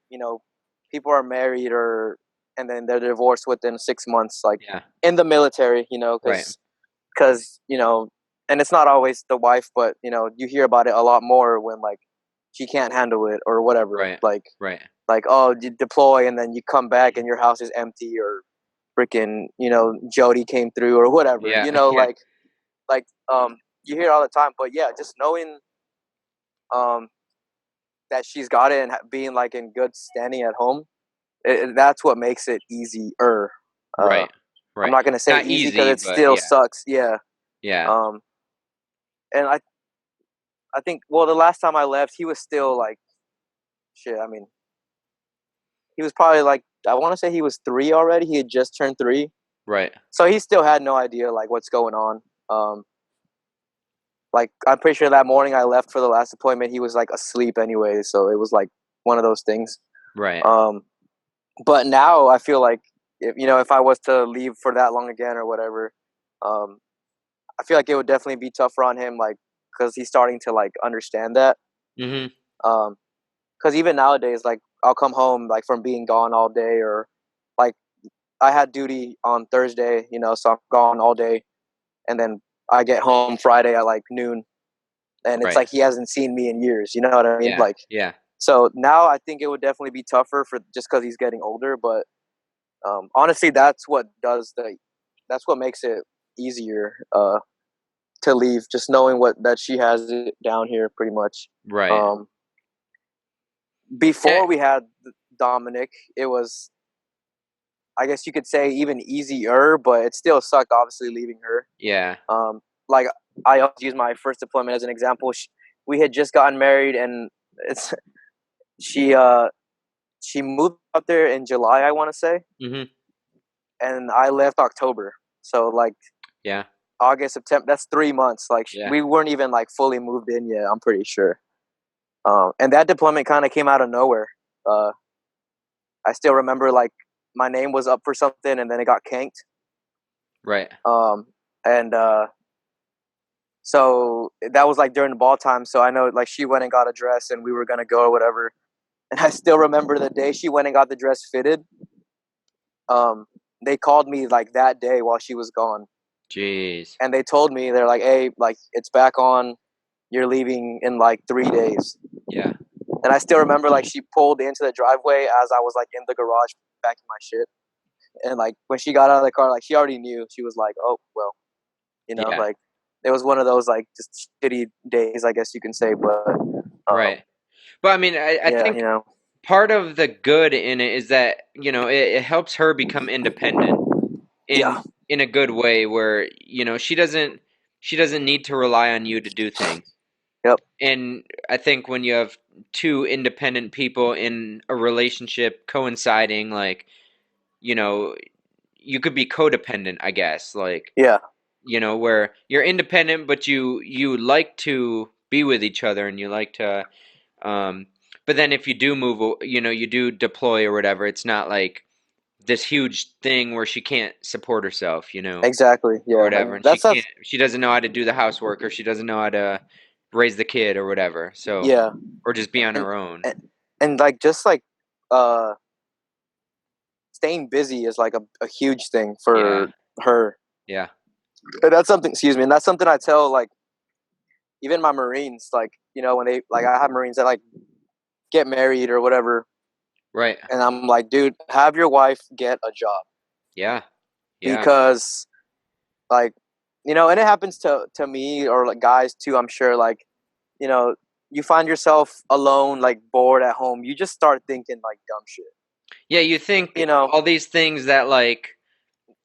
people are married and then they're divorced within 6 months, like Yeah. in the military. Right. Because and it's not always the wife, but you hear about it a lot more when like she can't handle it or whatever. Right. Like, Right. oh, you deploy and then you come back and your house is empty, or freaking Jody came through or whatever. Yeah. Yeah. Like you hear it all the time. But yeah, just knowing um that she's got it and being like in good standing at home, that's what makes it easier. Uh, Right. I'm Right. not gonna say Not easy because easy, it but still yeah. sucks. Yeah. Yeah. Um, and I think, well, the last time I left, he was still like shit. I mean, he was probably like, I want to say he was 3 already. He had just turned 3, Right. so he still had no idea like what's going on. Like I'm pretty sure that morning I left for the last appointment, he was like asleep anyway. So it was like one of those things. Right. Um, but now I feel like if I was to leave for that long again or whatever, um, I feel like it would definitely be tougher on him, like because he's starting to like understand that. Hmm. Um, because even nowadays, like I'll come home like from being gone all day, or like I had duty on Thursday, so I'm gone all day, and then I get home Friday at like noon, and it's Right. like he hasn't seen me in years. You know what I mean? Yeah. Like, Yeah. so now I think it would definitely be tougher for just because he's getting older. But honestly, that's what makes it easier to leave. Just knowing what that she has it down here, pretty much. Right. Um, Yeah. before we had Dominic, it was, I guess you could say, even easier, but it still sucked, obviously, leaving her. Yeah. Like I always use my first deployment as an example. We had just gotten married, and it's she she moved out there in July, I want to say, Hmm. and I left October. So like Yeah. August, September, that's 3 months. Like Yeah. we weren't even like fully moved in yet. I'm pretty sure. And that deployment kind of came out of nowhere. Uh, I still remember like my name was up for something, and then it got canked. Right. And so that was like during the ball time. So I know like she went and got a dress, and we were gonna go or whatever. And I still remember the day she went and got the dress fitted. Um, they called me like that day while she was gone, Jeez. and they told me, they're like, "Hey, like it's back on. You're leaving in like 3 days." Yeah. And I still remember like she pulled into the driveway as I was like in the garage packing my shit. And like when she got out of the car, like she already knew. She was like, "Oh well," Yeah. like it was one of those like just shitty days, I guess you can say. But Right. But I mean, I yeah, think part of the good in it is that, it helps her become independent yeah, in a good way where, she doesn't need to rely on you to do things. yep, And I think when you have two independent people in a relationship coinciding, like, you know, you could be codependent, I guess. Like, yeah, you know, where you're independent, but you like to be with each other, and you like to, um, but then if you do move, you know, you do deploy or whatever, it's not like this huge thing where she can't support herself, you know, Exactly. or Yeah, whatever, and and that's not. she doesn't know how to do the housework, or she doesn't know how to raise the kid or whatever. So, Yeah, or just be on and her own. and like just like uh staying busy is like a huge thing Yeah, for her. yeah, And that's something. Excuse me. And that's something I tell like even my Marines. Like when they like I have Marines that like get married or whatever, right. and I'm like, dude, have your wife get a job Yeah, yeah, because like and it happens to me or like guys too. I'm sure like you know you find yourself alone, like bored at home. You just start thinking like dumb shit. yeah. You think You know. all these things that like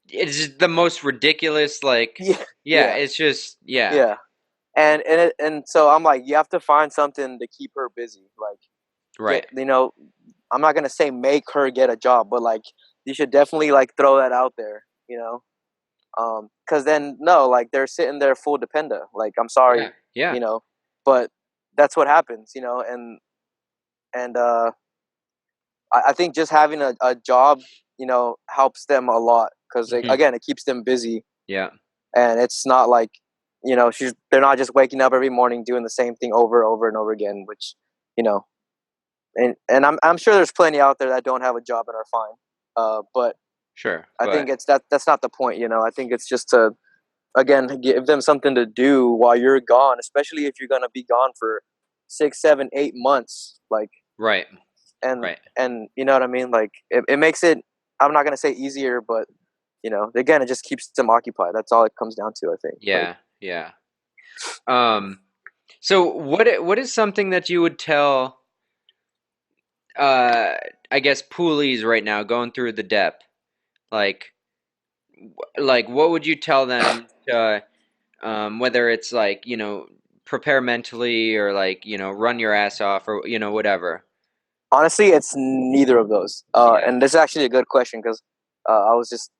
it's just the most ridiculous. Like, Yeah. yeah, Yeah. it's just yeah, Yeah. And so I'm like, you have to find something to keep her busy. Like, right. I'm not gonna say make her get a job, but like, you should definitely like throw that out there. Because then no, like they're sitting there full dependent. Like, I'm Yeah, sorry, yeah. you know, but that's what happens. And I think just having a job, helps them a lot because Hmm. again, it keeps them busy, Yeah, and it's not like they're not just waking up every morning doing the same thing over and over again, which you know and I'm sure there's plenty out there that don't have a job and are fine, but sure, I think but it's that's not the point. I think it's just to again give them something to do while you're gone, especially if you're going to be gone for 6 7 8 months, like. right, and right. and you know what I mean, like it makes it, I'm not going to say easier, but again, it just keeps them occupied. That's all it comes down to, I think, like. Yeah, yeah. Um, so what is something that you would tell uh I guess poolies right now going through the depth? Like what would you tell them to whether it's like, you know, prepare mentally or like, you know, run your ass off or you know, whatever. Honestly, it's neither of those. Yeah. And this is actually a good question because I was just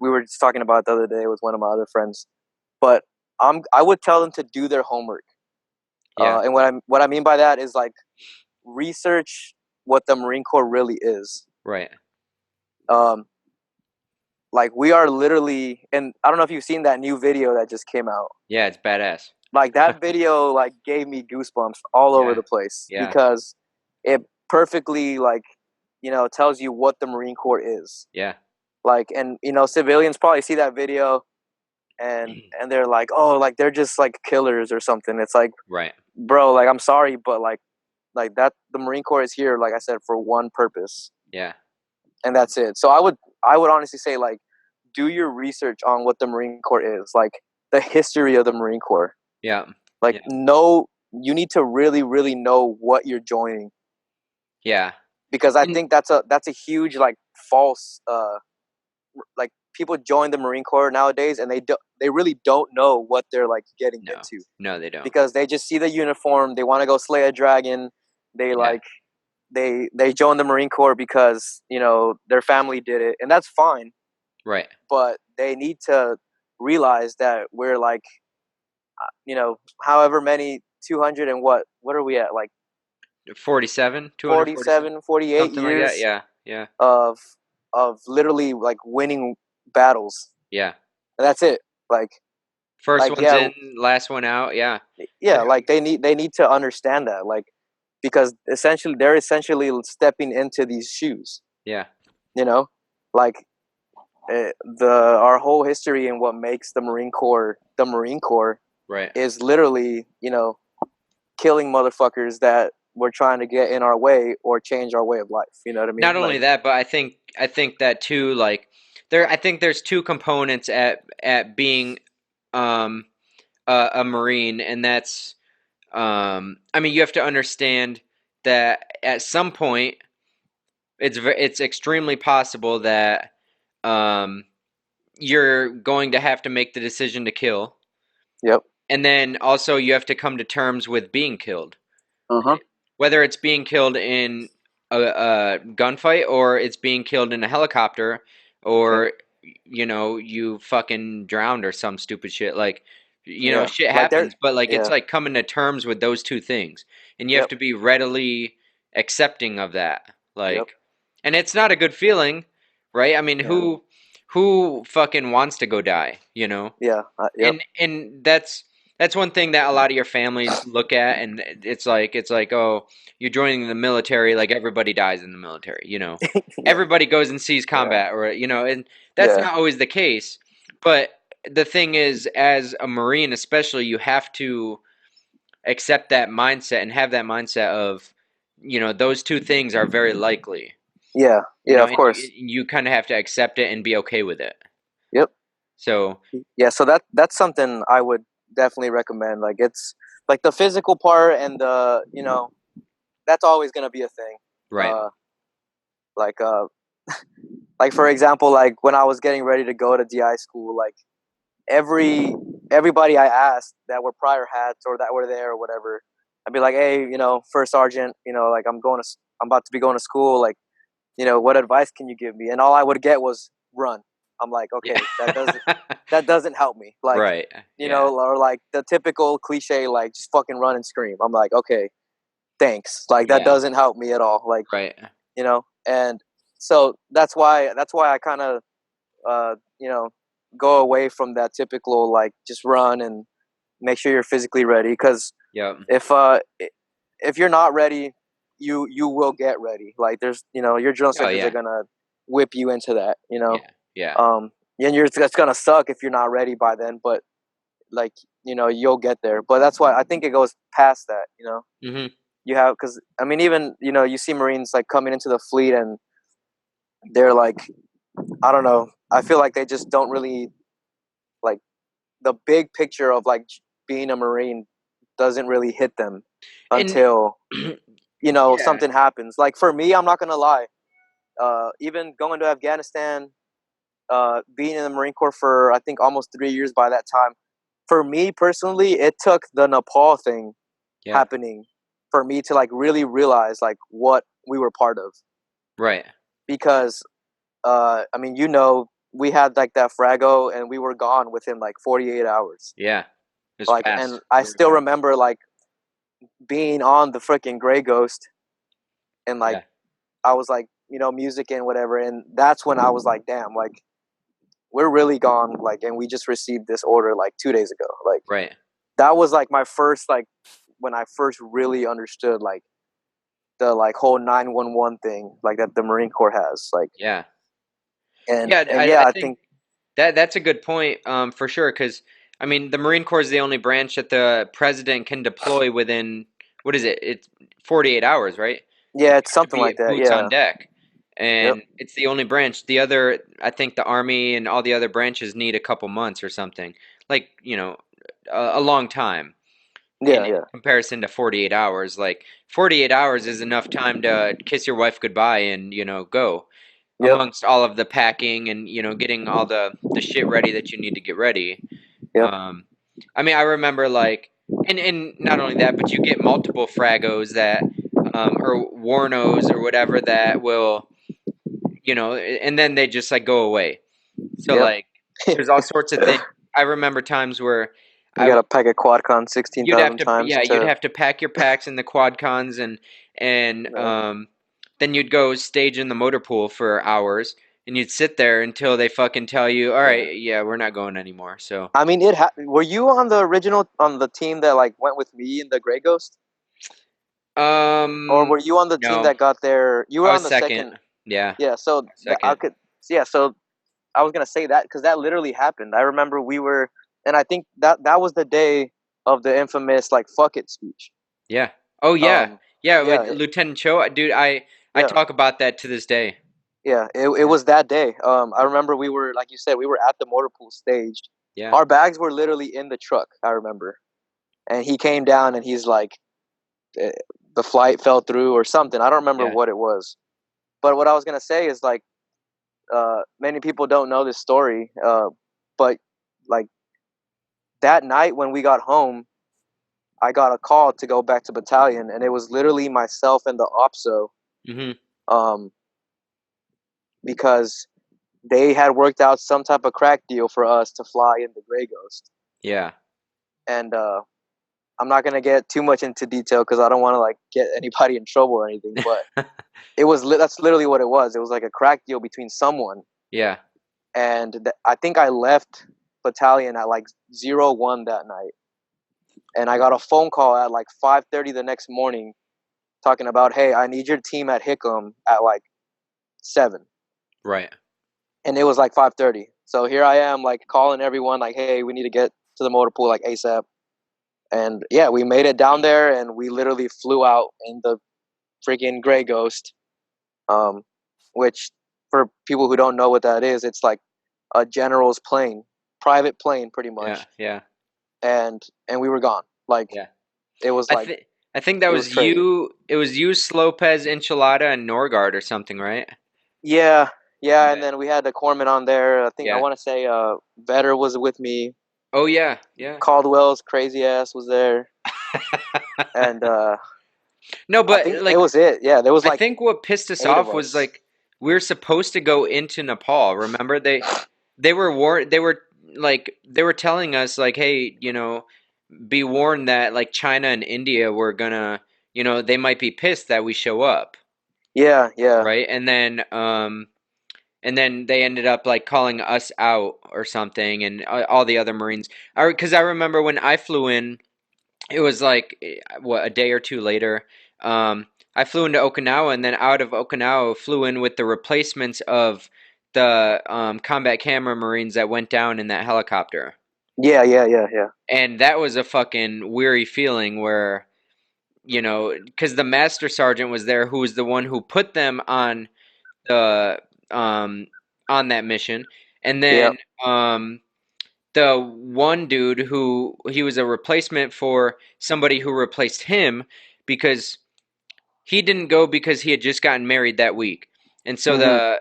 we were just talking about it the other day with one of my other friends. But I would tell them to do their homework. Yeah. And what I mean by that is like research what the Marine Corps really is. Right. Um, like we are literally, and I don't know if you've seen that new video that just came out. Yeah, it's badass. Like that video, like gave me goosebumps all over Yeah. the place Yeah. because it perfectly like tells you what the Marine Corps is. Yeah. Like, and civilians probably see that video and they're like, oh, like they're just like killers or something. It's like, Right. bro, like I'm sorry, but like that the Marine Corps is here, like I said, for one purpose, Yeah. and that's it. So I would honestly say like do your research on what the Marine Corps is, like the history of the Marine Corps. Yeah. Like, Yeah. know you need to really really know what you're joining, Yeah. because I And think that's a huge like false like people join the Marine Corps nowadays and they really don't know what they're like getting no. into, No, they don't. because they just see the uniform, they want to go slay a dragon, they Yeah. like they join the Marine Corps because their family did it, and that's fine, Right. but they need to realize that we're like however many 200 and what are we at, like 47, 247, 47, 48 something like that. years Yeah. Yeah. of literally like winning battles, Yeah. and that's it, like First like one's yeah, in, last one out. Yeah. yeah, like they need to understand that, like, because essentially they're essentially stepping into these shoes, Yeah. you know like the our whole history and what makes the Marine Corps Right. is literally killing motherfuckers that were trying to get in our way or change our way of life, you know what I mean, Not only like. that, but I think that too. Like I think there's two components at being um a Marine, and that's I mean, you have to understand that at some point it's extremely possible that um you're going to have to make the decision to kill, Yep. and then also you have to come to terms with being killed, Uh-huh. whether it's being killed in a gunfight or it's being killed in a helicopter or Right. you fucking drowned or some stupid shit. Like, Yeah. shit Like they're happens, but like it's yeah. like coming to terms with those two things. And you have Yep. to be readily accepting of that. Yep. Like, and it's not a good feeling, right? I mean, Yeah. who fucking wants to go die, Yeah. Yep. And that's one thing that a lot of your families look at, and it's like, oh, you're joining the military, like everybody dies in the military, Yeah. everybody goes and sees Yeah. combat, or and that's Yeah. not always the case. But the thing is, as a Marine especially, you have to accept that mindset and have that mindset of, those two things are very likely, Yeah. Yeah. Of and you, course. you kind of have to accept it and be okay with it. Yep. So Yeah. So that's something I would definitely recommend. Like it's like the physical part and the that's always gonna be a thing. right. Uh, like like for example, like when I was getting ready to go to DI school, like every everybody I asked that were prior hats or that were there or whatever, I'd be like, hey, first sergeant, like I'm about to be going to school, like, what advice can you give me? And all I would get was run. I'm like, okay, Yeah. that doesn't help me. Like, Right. Yeah. or like the typical cliche, like just fucking run and scream. I'm like, okay, thanks. Like that Yeah. doesn't help me at all. Like, Right. and so that's why I kind of uh, you know, go away from that typical like just run and make sure you're physically ready. Because Yep. if you're not ready, you will get ready. Like there's your drill Oh instructors are yeah. gonna whip you into that. Yeah. Yeah. And it's gonna suck if you're not ready by then. But like you'll get there. But that's why I think it goes past that. Mhm. You have because I mean even you see Marines like coming into the fleet and they're like I don't know. I feel like they just don't really like the big picture of like being a Marine doesn't really hit them And until yeah. something happens. Like for me, I'm not gonna lie. Even going to Afghanistan, being in the Marine Corps for I think almost 3 years by that time. For me personally, it took the Nepal thing Yeah. happening for me to like really realize like what we were part of Right. because I mean we had like that Frago and we were gone within like 48 hours. Yeah. It was Like, and fast. I Very still fast. remember like being on the freaking Grey Ghost and like Yeah. I was like, music and whatever, and that's when I was like, damn, like we're really gone, like, and we just received this order like 2 days ago. Like Right. that was like my first like when I first really understood like the like whole 911 thing like that the Marine Corps has like Yeah. and Yeah. and I yeah, I think think that's a good point. For sure. Because I mean, the Marine Corps is the only branch that the president can deploy within, what is it? It's 48 hours, right? yeah, You it's have to something be like that. boots Yeah. on deck, Yep. and it's the only branch. The other, I think, the Army and all the other branches need a couple months or something, like a long time in Yeah. Yeah. comparison to 48 hours. Like 48 hours is enough time to kiss your wife goodbye and go Yep. amongst all of the packing and getting all the shit ready that you need to get ready. Yep. um I mean, I remember, like, and not only that, but you get multiple fragos that or warnos or whatever that will, and then they just like go away. So Yep. like there's all sorts of things. I remember times where You I got to pack a quadcon you'd have 16,000 to, times yeah, you'd to have to pack your packs in the quad cons, and yeah. then you'd go stage in the motor pool for hours, and you'd sit there until they fucking tell you, all Yeah. right, yeah, we're not going anymore. So I mean, were you on the original on the team that like went with me in the Grey Ghost, or were you on the team no, that got there? You were I on was the second. second. Yeah, Yeah. So I second. could. Yeah. So I was gonna say that because that literally happened. I remember we were, and I think that was the day of the infamous like "fuck it" speech. Yeah. Oh yeah, Um. yeah. Yeah. With Lieutenant Cho, dude, I Yeah. talk about that to this day. Yeah. It Yeah, was that day. I remember we were like you said we were at the motor pool staged. yeah, Our bags were literally in the truck. I remember, and he came down and he's like, eh, the flight fell through or something. I don't remember yeah. what it was. But what I was gonna say is like, many people don't know this story. But like that night when we got home, I got a call to go back to battalion, and it was literally myself and the OPSO. Mhm. Um, because they had worked out some type of crack deal for us to fly in the Grey Ghost. Yeah. And I'm not gonna get too much into detail because I don't want to like get anybody in trouble or anything. But that's literally what it was. It was like a crack deal between someone, Yeah. and I think I left battalion at like 01 that night, and I got a phone call at like 5:30 the next morning talking about, hey, I need your team at Hickam at like 7, Right. and it was like 5:30. So here I am like calling everyone like, hey, we need to get to the motor pool like ASAP. And yeah, we made it down there, and we literally flew out in the freaking Grey Ghost, um, which for people who don't know what that is, it's like a general's plane, private plane, pretty Yeah. much. Yeah. And we were gone. Like Yeah. it was I like think I think that it was was crazy. you. It was you, Slopez, Enchilada, and Norgard or something, right? Yeah, yeah. And Yeah. then we had the corpsman on there. I think I Yeah. want to say Vetter was with me. Oh yeah. Yeah. Caldwell's crazy ass was there, and No, I but think it like was it. Yeah, there was I like think what pissed us 8 of off was us. like we were supposed to go into Nepal. Remember they were telling us like, hey, be warned that like China and India were gonna, they might be pissed that we show up, Yeah, yeah, right? And then they ended up like calling us out or something, and all the other Marines. Because I remember when I flew in, it was like what, a day or two later. I flew into Okinawa, and then out of Okinawa, flew in with the replacements of the combat camera Marines that went down in that helicopter. yeah, yeah, yeah, yeah, And that was a fucking weary feeling where, because the master sergeant was there, who was the one who put them the um, on that mission, and yeah, then the one dude who he was a replacement for somebody who replaced him because he didn't go because he had just gotten married that week, and so hmm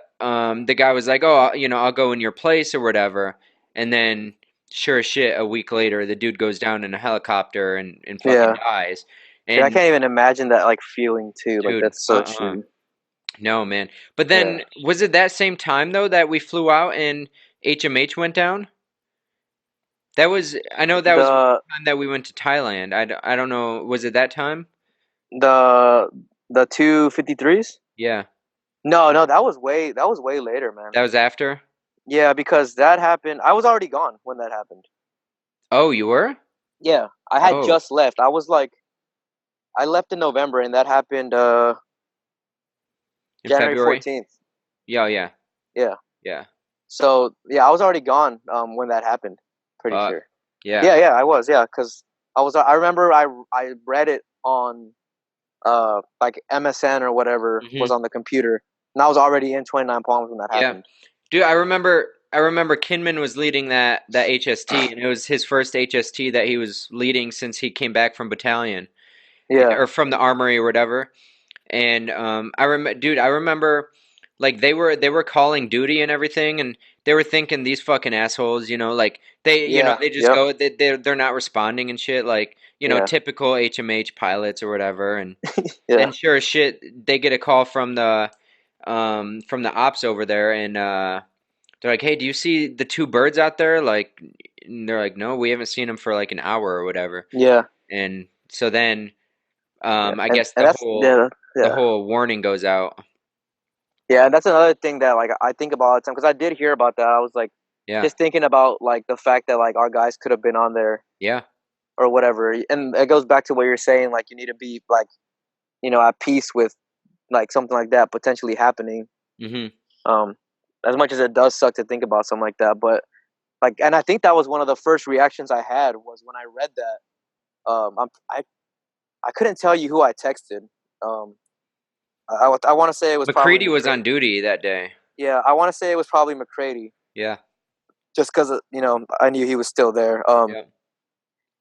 the guy was like, "Oh, I'll go in your place or whatever," and then sure as shit, a week later, the dude goes down in a helicopter and fucking yeah. dies, Dude, I and can't even imagine that like feeling too. Like dude, that's so shitty. no man. But Yeah. then was it that same time though that we flew out and HMH went down? I know that was The the time that we went to Thailand. I don't know. Was it that time? the the 253s? Yeah. No, no, that was way later, man. That was after? Yeah, because that happened. I was already gone when that happened. Oh, you were? Yeah, I had Oh, just left. I left in November, and that happened in January February? 14th. Yeah, yeah. Yeah. Yeah. So yeah, I was already gone when that happened. Pretty Fuck. sure. Yeah. Yeah, yeah, I was. Yeah, because I remember I read it on like MSN or whatever was Mhm. on the computer, and I was already in 29 Palms when that Yeah. happened. Dude, I remember Kinman was leading that HST, and it was his first HST that he was leading since he came back from battalion Yeah, or from the armory or whatever. And I remember like they were calling duty and everything, and they were thinking these fucking assholes, like yeah, they just yep, go they're not responding and shit, like yeah, typical HMH pilots or whatever. And yeah, then sure as shit they get a call from the ops over there, and they're like, hey, do you see the two birds out there? Like, and they're like, no, we haven't seen them for like an hour or whatever. yeah, And so then yeah, I and guess and the that's whole yeah, the yeah, whole warning goes out. yeah, and that's another thing that like I think about all the time because I did hear about that. I was like Yeah. just thinking about like the fact that like our guys could have been on there Yeah. or whatever, and it goes back to what you're saying. Like you need to be like at peace with like something like that potentially happening. Mhm. Um, as much as it does suck to think about something like that, but like, and I think that was one of the first reactions I had was when I read that. I couldn't tell you who I texted. Um, I want to say it was probably McCready was McCready. on duty that day. Yeah, I want to say it was probably McCready, Yeah. just because I knew he was still there. Yeah.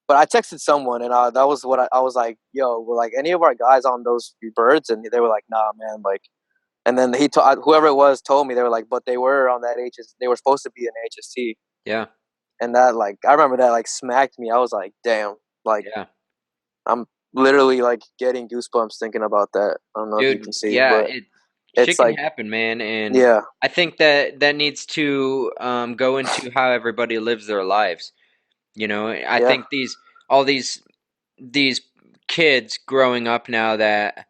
But I texted someone, and that was what I was like, "Yo, were like any of our guys on those birds?" And they were like, "Nah, man." Like, and then whoever it was told me they were like, "But they were on that HS. They were supposed to be in HST." Yeah. And that like I remember that like smacked me. I was like, "Damn!" Like Yeah. I'm literally like getting goosebumps thinking about that. I don't know if you Dude, can see, yeah, but Shit It's can like, happen, man, and yeah, I think that that needs to go into how everybody lives their lives. You know, I yeah, think all these kids growing up now that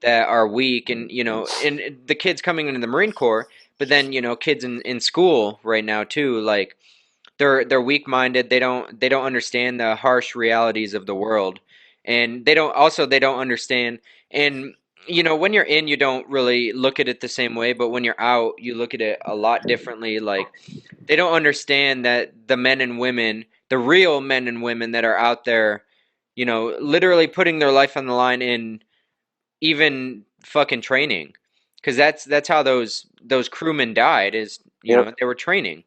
are weak, and and the kids coming into the Marine Corps, but then kids in school right now too, like they're weak minded. They don't understand the harsh realities of the world, and they don't understand. And when you're in, you don't really look at it the same way, but when you're out, you look at it a lot differently. Like they don't understand that the men and women, the real men and women that are out there, literally putting their life on the line in even fucking training, because that's how those crewmen died. Is yep, they were training,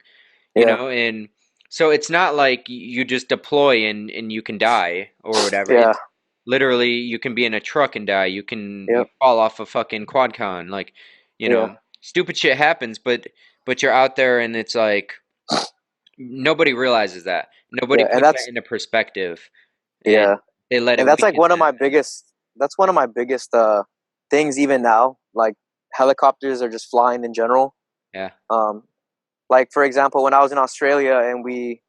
yeah, and so it's not like you just deploy and you can die or whatever. yeah, It's literally you can be in a truck and die. You yep, fall off a fucking quad con, like yeah, stupid shit happens, but you're out there and it's like nobody realizes that. Nobody yeah, and puts that that's into perspective, and yeah, they let and it that's like weaken one of them. my biggest. That's one of my biggest things even now. Like helicopters are just flying in general. Yeah. Um, like for example, when I was in Australia and we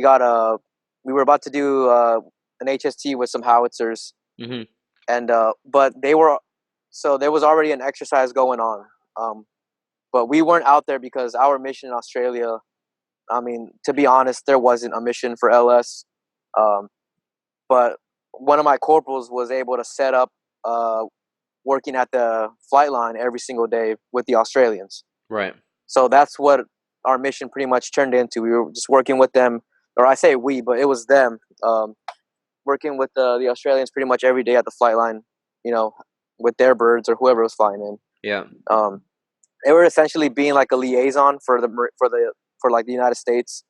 got a we were about to do an HST with some howitzers, Hmm. and but they were so there was already an exercise going on. But we weren't out there because our mission in Australia. I mean, to be honest, there wasn't a mission for LS. Um, but one of my corporals was able to set up uh, working at the flight line every single day with the Australians. Right. So that's what our mission pretty much turned into. We were just working with them, or I say we, but it was them working with the Australians pretty much every day at the flight line. You know, with their birds or whoever was flying in. Yeah. Um, they were essentially being like a liaison for like the United States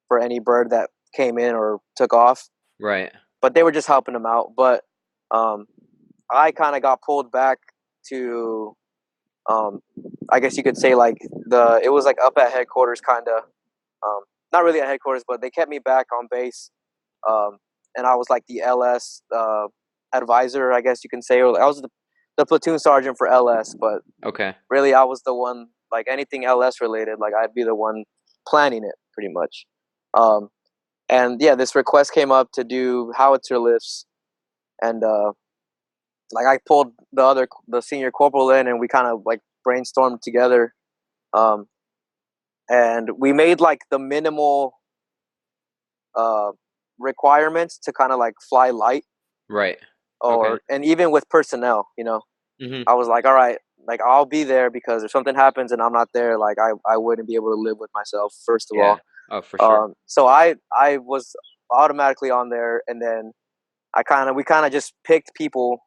for any bird that came in or took off. Right. But they were just helping them out. But um, I kind of got pulled back to, um, I guess you could say like it was like up at headquarters, kind of, not really at headquarters, but they kept me back on base, um, and I was like the LS advisor, I guess you can say, or I was the platoon sergeant for LS, but Okay. really I was the one like anything LS related, like I'd be the one planning it pretty much. Um, and yeah, this request came up to do howitzer lifts, and like I pulled the senior corporal in, and we kind of like brainstormed together, um, and we made like the minimal uh, requirements to kind of like fly light, Right. Okay. or and even with personnel, you know, Hmm. I was like, all right, like I'll be there because if something happens and I'm not there, like I wouldn't be able to live with myself first of Yeah. all. Oh, for sure. So I was automatically on there, and then we kind of just picked people,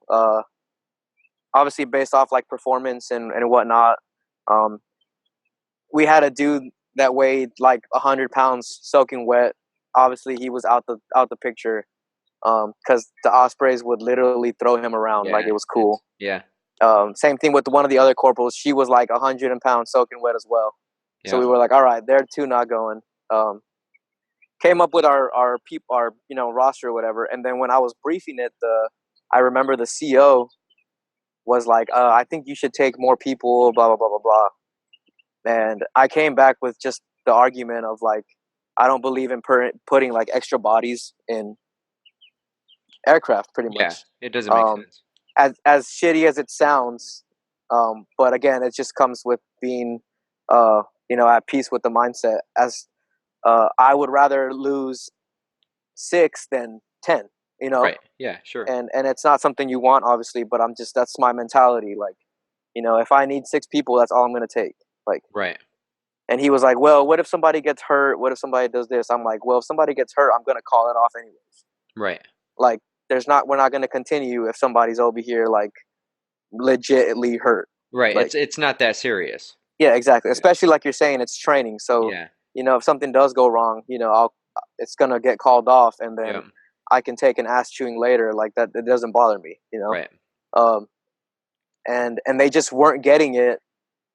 obviously based off like performance and whatnot. Um, we had a dude that weighed like 100 pounds soaking wet. Obviously, he was out the picture because the Ospreys would literally throw him around like Yeah. it was It's cool. yeah. Same thing with one of the other corporals. She was like 100 pounds soaking wet as well. So Yeah. we were like, all right, they're two not going. Came up with our roster or whatever, and then when I was briefing it, I remember the CO was like, I think you should take more people, blah blah blah blah blah. And I came back with just the argument of like, I don't believe in putting like extra bodies in aircraft, pretty Yeah. much. It doesn't make Um, sense. as shitty as it sounds, but again, it just comes with being, at peace with the mindset. As I would rather lose 6 than 10, you know, Right. Yeah. Sure. and it's not something you want, obviously, but that's my mentality. Like, if I need 6 people, that's all I'm gonna take. Like, Right. and he was like, well, what if somebody gets hurt? What if somebody does this? I'm like, well, if somebody gets hurt, I'm gonna call it off anyways. Right. Like, we're not gonna continue if somebody's over here like legitly hurt. Right. Like, It's not that serious. yeah, exactly. Yeah. Especially like you're saying, it's training. So, Yeah. if something does go wrong, it's gonna get called off, and Yeah. then I can take an ass chewing later. Like that, it doesn't bother me. Right. Um, and they just weren't getting it.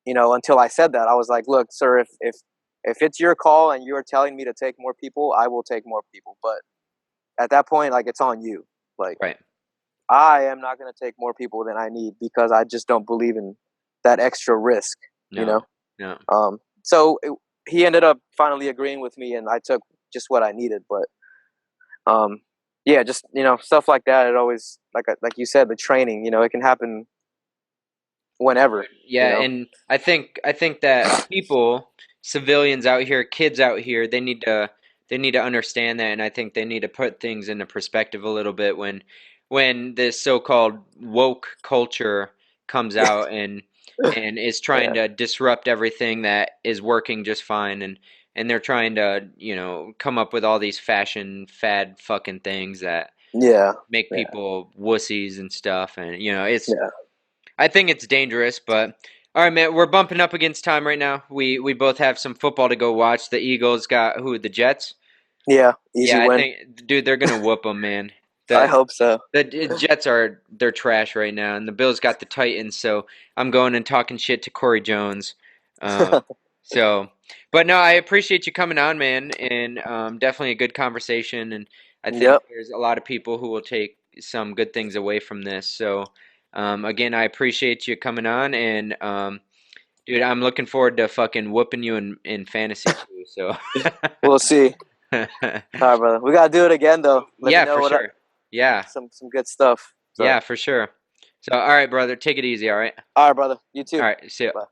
Until I said that, I was like, look, sir, if it's your call and you're telling me to take more people, I will take more people. But at that point, like, it's on you. Like, Right. I am not gonna take more people than I need because I just don't believe in that extra risk, you No, know. no. So he ended up finally agreeing with me, and I took just what I needed. But um, yeah, just stuff like that. It always like you said, the training. It can happen whenever. You Yeah, know. and I think that people, civilians out here, kids out here, they need to understand that, and I think they need to put things into perspective a little bit when this so-called woke culture comes out and is trying Yeah. to disrupt everything that is working just fine, and they're trying to, come up with all these fashion fad fucking things that Yeah. make Yeah. people wussies and stuff, and it's Yeah. I think it's dangerous, but all right, man, we're bumping up against time right now. We both have some football to go watch. The Eagles got who? The Jets? Yeah. Easy Yeah, I win. think, dude, they're gonna whoop them, man. I The hope so. the Jets they're trash right now, and the Bills got the Titans. So I'm going and talking shit to Corey Jones. Uh, so, but no, I appreciate you coming on, man, and definitely a good conversation. And I think Yep. there's a lot of people who will take some good things away from this. So, again, I appreciate you coming on, and dude, I'm looking forward to fucking whooping you in fantasy too. So, We'll see. All right, brother. We gotta do it again, though. Let me yeah, know for what sure. Yeah, some good stuff. So, yeah, for sure. So, all right, brother, take it easy. All right, all right, brother. You too. all right. See ya. Bye.